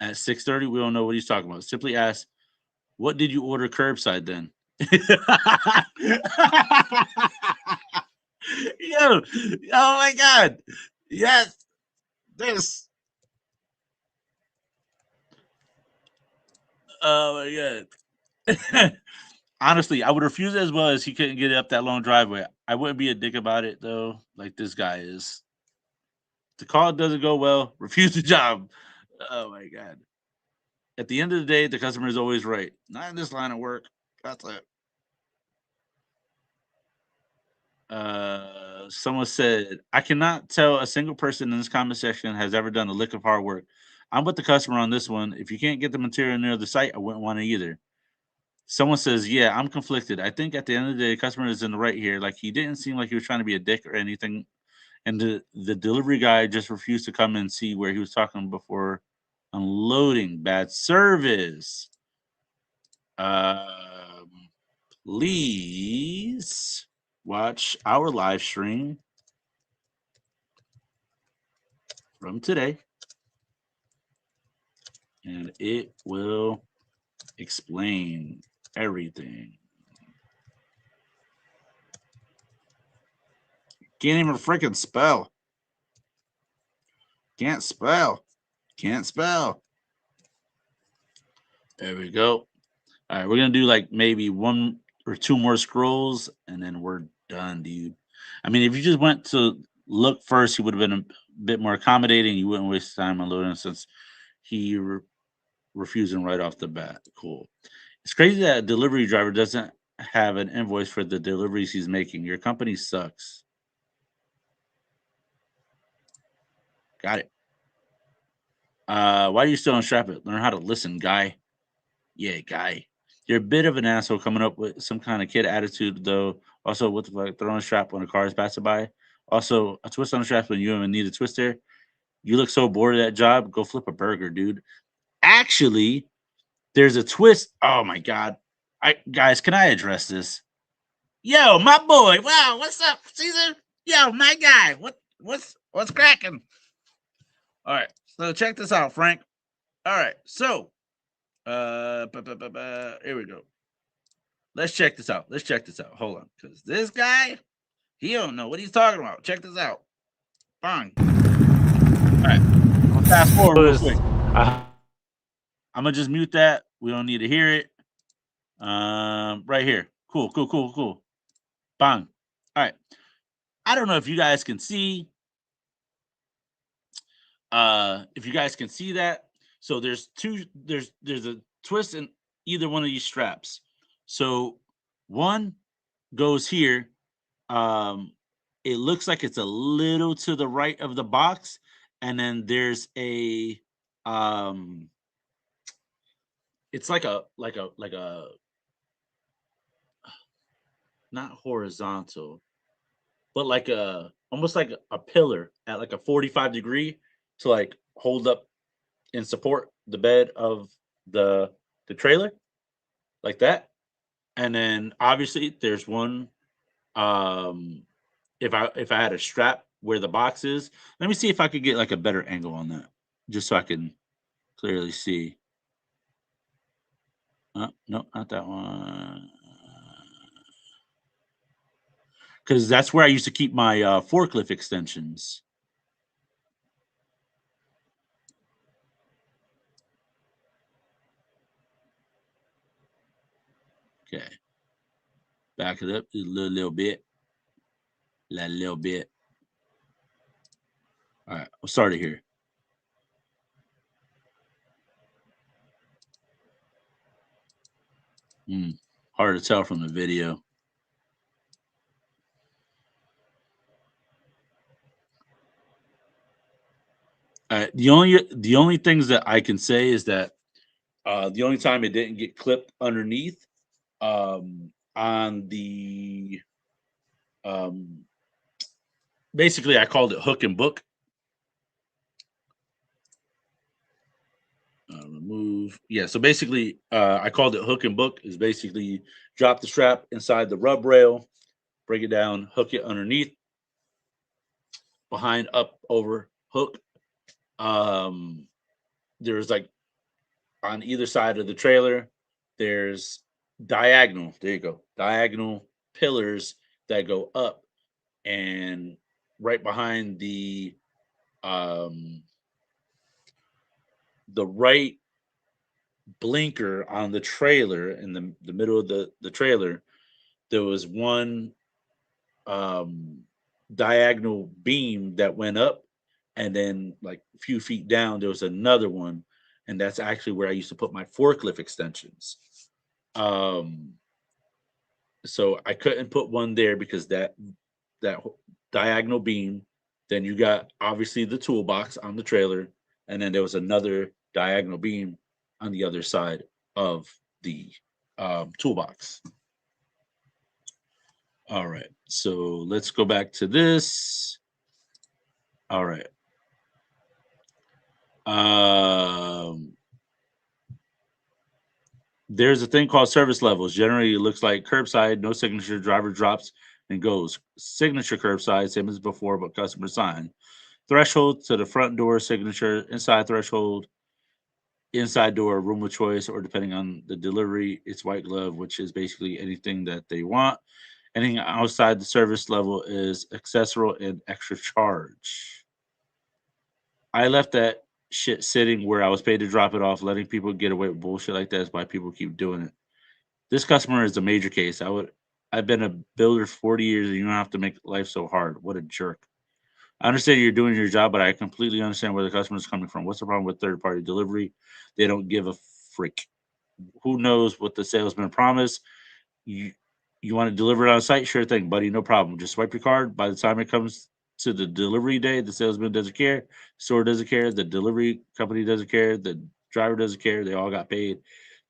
At 6:30, we don't know what he's talking about. Simply ask, what did you order curbside then? Yo, oh my God. Yes. This. Oh my God. Honestly, I would refuse it as well as he couldn't get it up that long driveway. I wouldn't be a dick about it though, like this guy is. The call doesn't go well, refuse the job. Oh my God. At the end of the day, the customer is always right. Not in this line of work. That's it. Someone said, I cannot tell a single person in this comment section has ever done a lick of hard work. I'm with the customer on this one. If you can't get the material near the site, I wouldn't want it either. Someone says, yeah, I'm conflicted. I think at the end of the day, the customer is in the right here. Like he didn't seem like he was trying to be a dick or anything. And the delivery guy just refused to come and see where he was talking before unloading. Bad service. Please watch our live stream from today, and it will explain everything. Can't even freaking spell. Can't spell. Can't spell. There we go. All right, we're gonna do like maybe one or two more scrolls, and then we're done, dude. I mean, if you just went to look first, he would have been a bit more accommodating. You wouldn't waste time unloading since he refusing right off the bat. Cool. It's crazy that a delivery driver doesn't have an invoice for the deliveries he's making. Your company sucks. Got it. Why are you still on Strap It? Learn how to listen, guy. Yeah, guy. You're a bit of an asshole coming up with some kind of kid attitude, though. Also, what the fuck? Throwing a strap when a car is passing by. Also, a twist on the strap when you even need a twist there. You look so bored of that job. Go flip a burger, dude. Actually, there's a twist. Oh my God. Guys, can I address this? Yo, my boy. Wow, what's up, Caesar? Yo, my guy. What's cracking? All right, so check this out, Frank. All right, so here we go. Let's check this out. Hold on, because this guy, he don't know what he's talking about. Check this out. Bang. All right, I'll fast forward real quick. I'm gonna just mute that. We don't need to hear it. Right here. Cool. Bang. All right. I don't know if you guys can see. If you guys can see that. So there's a twist in either one of these straps. So one goes here. It looks like it's a little to the right of the box, and then there's a it's like a not horizontal, but like almost like a pillar at like a 45 degree to like hold up and support the bed of the trailer like that. And then obviously there's one, if I had a strap where the box is, let me see if I could get like a better angle on that, just so I can clearly see. No, not that one. Because that's where I used to keep my forklift extensions. Okay. Back it up a little bit. A little bit. All right, we'll start it here. Hard to tell from the video. The only things that I can say is that the only time it didn't get clipped underneath, on the basically I called it hook and book. Remove. Yeah, so basically I called it hook and book. Is basically drop the strap inside the rub rail, break it down, hook it underneath, behind, up, over, hook. There's like on either side of the trailer, there's diagonal, there you go, diagonal pillars that go up, and right behind the right blinker on the trailer, in the middle of the trailer, there was one diagonal beam that went up, and then like a few feet down there was another one, and that's actually where I used to put my forklift extensions. So I couldn't put one there because that diagonal beam. Then you got obviously the toolbox on the trailer, and then there was another diagonal beam on the other side of the toolbox. All right, so let's go back to this. All right. There's a thing called service levels. Generally, it looks like curbside, no signature, driver drops and goes. Signature curbside, same as before, but customer sign. Threshold to the front door, signature. Inside threshold, inside door, room of choice, or depending on the delivery, it's white glove, which is basically anything that they want. Anything outside the service level is accessory and extra charge. I left that shit sitting where I was paid to drop it off. Letting people get away with bullshit like that is why people keep doing it. This customer is a major case. I've been a builder for 40 years, and you don't have to make life so hard. What a jerk. I understand you're doing your job, but I completely understand where the customer is coming from. What's the problem with third-party delivery? They don't give a frick. Who knows what the salesman promised? You want to deliver it on site? Sure thing, buddy. No problem. Just swipe your card. By the time it comes to the delivery day, the salesman doesn't care. The store doesn't care. The delivery company doesn't care. The driver doesn't care. They all got paid.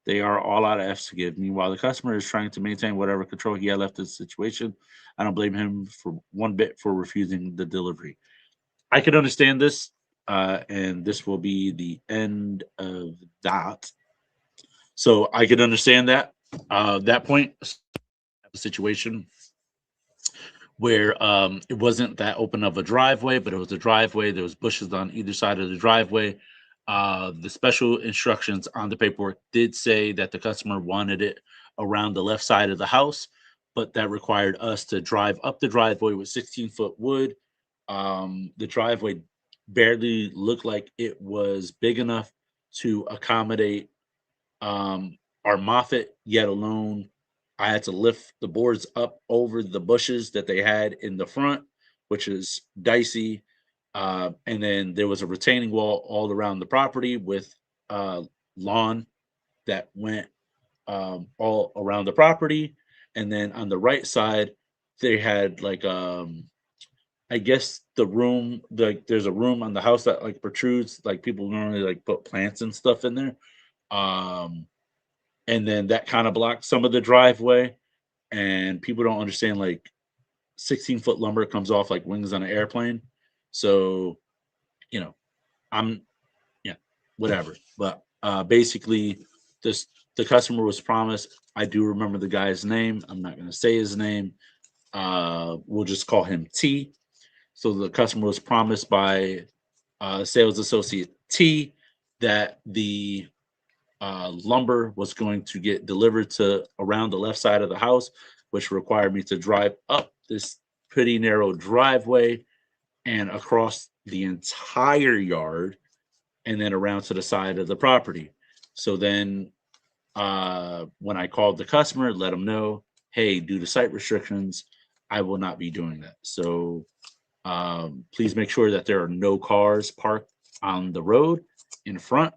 They are all out of F's to give. Meanwhile, the customer is trying to maintain whatever control he had left in the situation. I don't blame him for one bit for refusing the delivery. I can understand this, and this will be the end of that. So I can understand that. That point, a situation where it wasn't that open of a driveway, but it was a driveway. There was bushes on either side of the driveway. The special instructions on the paperwork did say that the customer wanted it around the left side of the house, but that required us to drive up the driveway with 16-foot wood. The driveway barely looked like it was big enough to accommodate our Moffett, yet alone I had to lift the boards up over the bushes that they had in the front, which is dicey. And then there was a retaining wall all around the property with lawn that went all around the property. And then on the right side, they had like I guess the room, there's a room on the house that like protrudes, like people normally like put plants and stuff in there. And then that kind of blocked some of the driveway. And people don't understand, like 16-foot lumber comes off like wings on an airplane. So, yeah. whatever. But basically, the customer was promised. I do remember the guy's name. I'm not going to say his name. We'll just call him T. So the customer was promised by sales associate T that the lumber was going to get delivered to around the left side of the house, which required me to drive up this pretty narrow driveway and across the entire yard and then around to the side of the property. So then when I called the customer, let them know, hey, due to site restrictions, I will not be doing that. So please make sure that there are no cars parked on the road in front,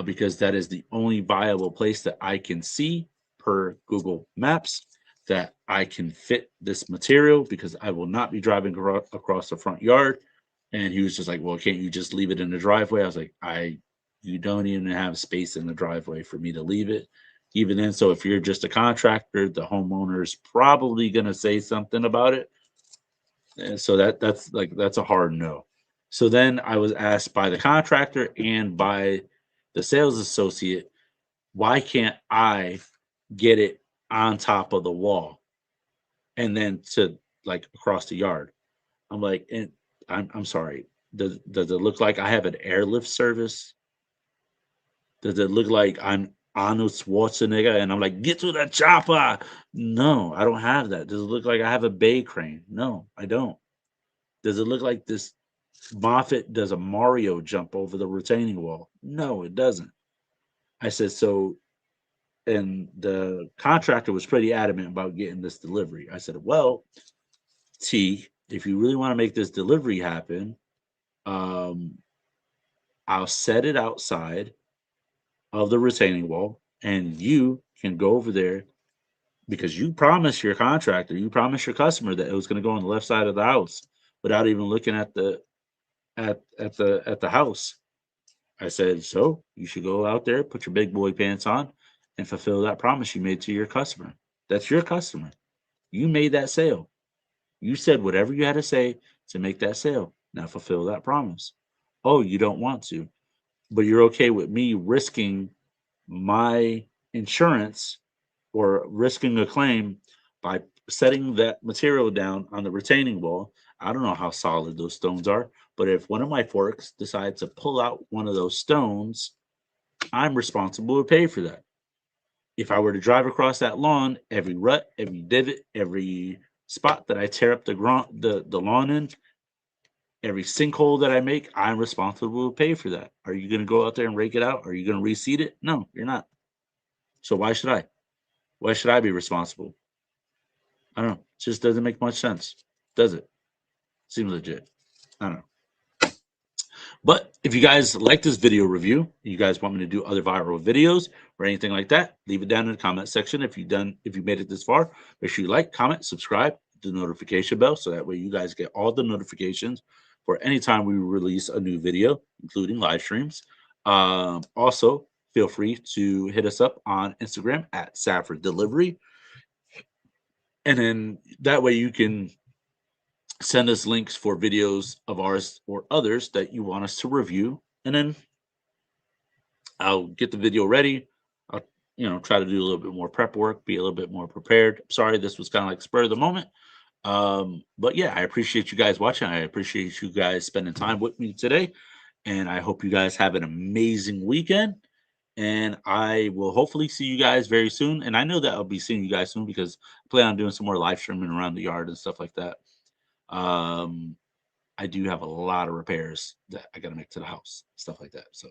because that is the only viable place that I can see per Google Maps that I can fit this material, because I will not be driving across the front yard. And he was just like, well, can't you just leave it in the driveway? I was like, you don't even have space in the driveway for me to leave it. Even then, so if you're just a contractor, the homeowner is probably going to say something about it. And so that's a hard no. So then I was asked by the contractor and by the sales associate, why can't I get it on top of the wall and then to like across the yard? I'm like, and I'm sorry. Does it look like I have an airlift service? Does it look like I'm Arnold Schwarzenegger and I'm like, get to the chopper? No, I don't have that. Does it look like I have a bay crane? No, I don't. Does it look like this Moffat does a Mario jump over the retaining wall? No, it doesn't. I said, so, and the contractor was pretty adamant about getting this delivery. I said, well, T, if you really want to make this delivery happen, I'll set it outside of the retaining wall and you can go over there, because you promised your contractor, you promised your customer that it was going to go on the left side of the house without even looking at the house. I said, so you should go out there, put your big boy pants on, and fulfill that promise you made to your customer. That's your customer. You made that sale. You said whatever you had to say to make that sale. Now fulfill that promise. Oh, you don't want to, but you're okay with me risking my insurance or risking a claim by setting that material down on the retaining wall. I don't know how solid those stones are, but if one of my forks decides to pull out one of those stones, I'm responsible to pay for that. If I were to drive across that lawn, every rut, every divot, every spot that I tear up the lawn in, every sinkhole that I make, I'm responsible to pay for that. Are you going to go out there and rake it out? Are you going to reseed it? No, you're not. So why should I? Why should I be responsible? I don't know. It just doesn't make much sense, does it? Seems legit. I don't know. But if you guys like this video review, you guys want me to do other viral videos or anything like that, leave it down in the comment section. If you made it this far, make sure you like, comment, subscribe, hit the notification bell, so that way you guys get all the notifications for any time we release a new video, including live streams. Also, feel free to hit us up on Instagram at Safford Delivery. And then that way you can send us links for videos of ours or others that you want us to review. And then I'll get the video ready. I'll try to do a little bit more prep work, be a little bit more prepared. Sorry, this was kind of like spur of the moment. But yeah, I appreciate you guys watching. I appreciate you guys spending time with me today. And I hope you guys have an amazing weekend. And I will hopefully see you guys very soon. And I know that I'll be seeing you guys soon because I plan on doing some more live streaming around the yard and stuff like that. I do have a lot of repairs that I got to make to the house, stuff like that. So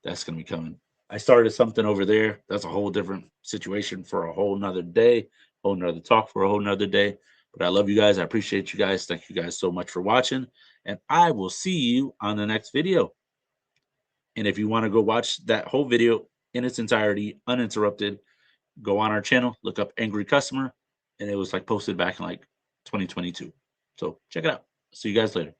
that's going to be coming. I started something over there. That's a whole different situation for a whole nother day, whole nother talk for a whole nother day. But I love you guys. I appreciate you guys. Thank you guys so much for watching. And I will see you on the next video. And if you want to go watch that whole video in its entirety, uninterrupted, go on our channel, look up Angry Customer. And it was like posted back in like 2022. So check it out. See you guys later.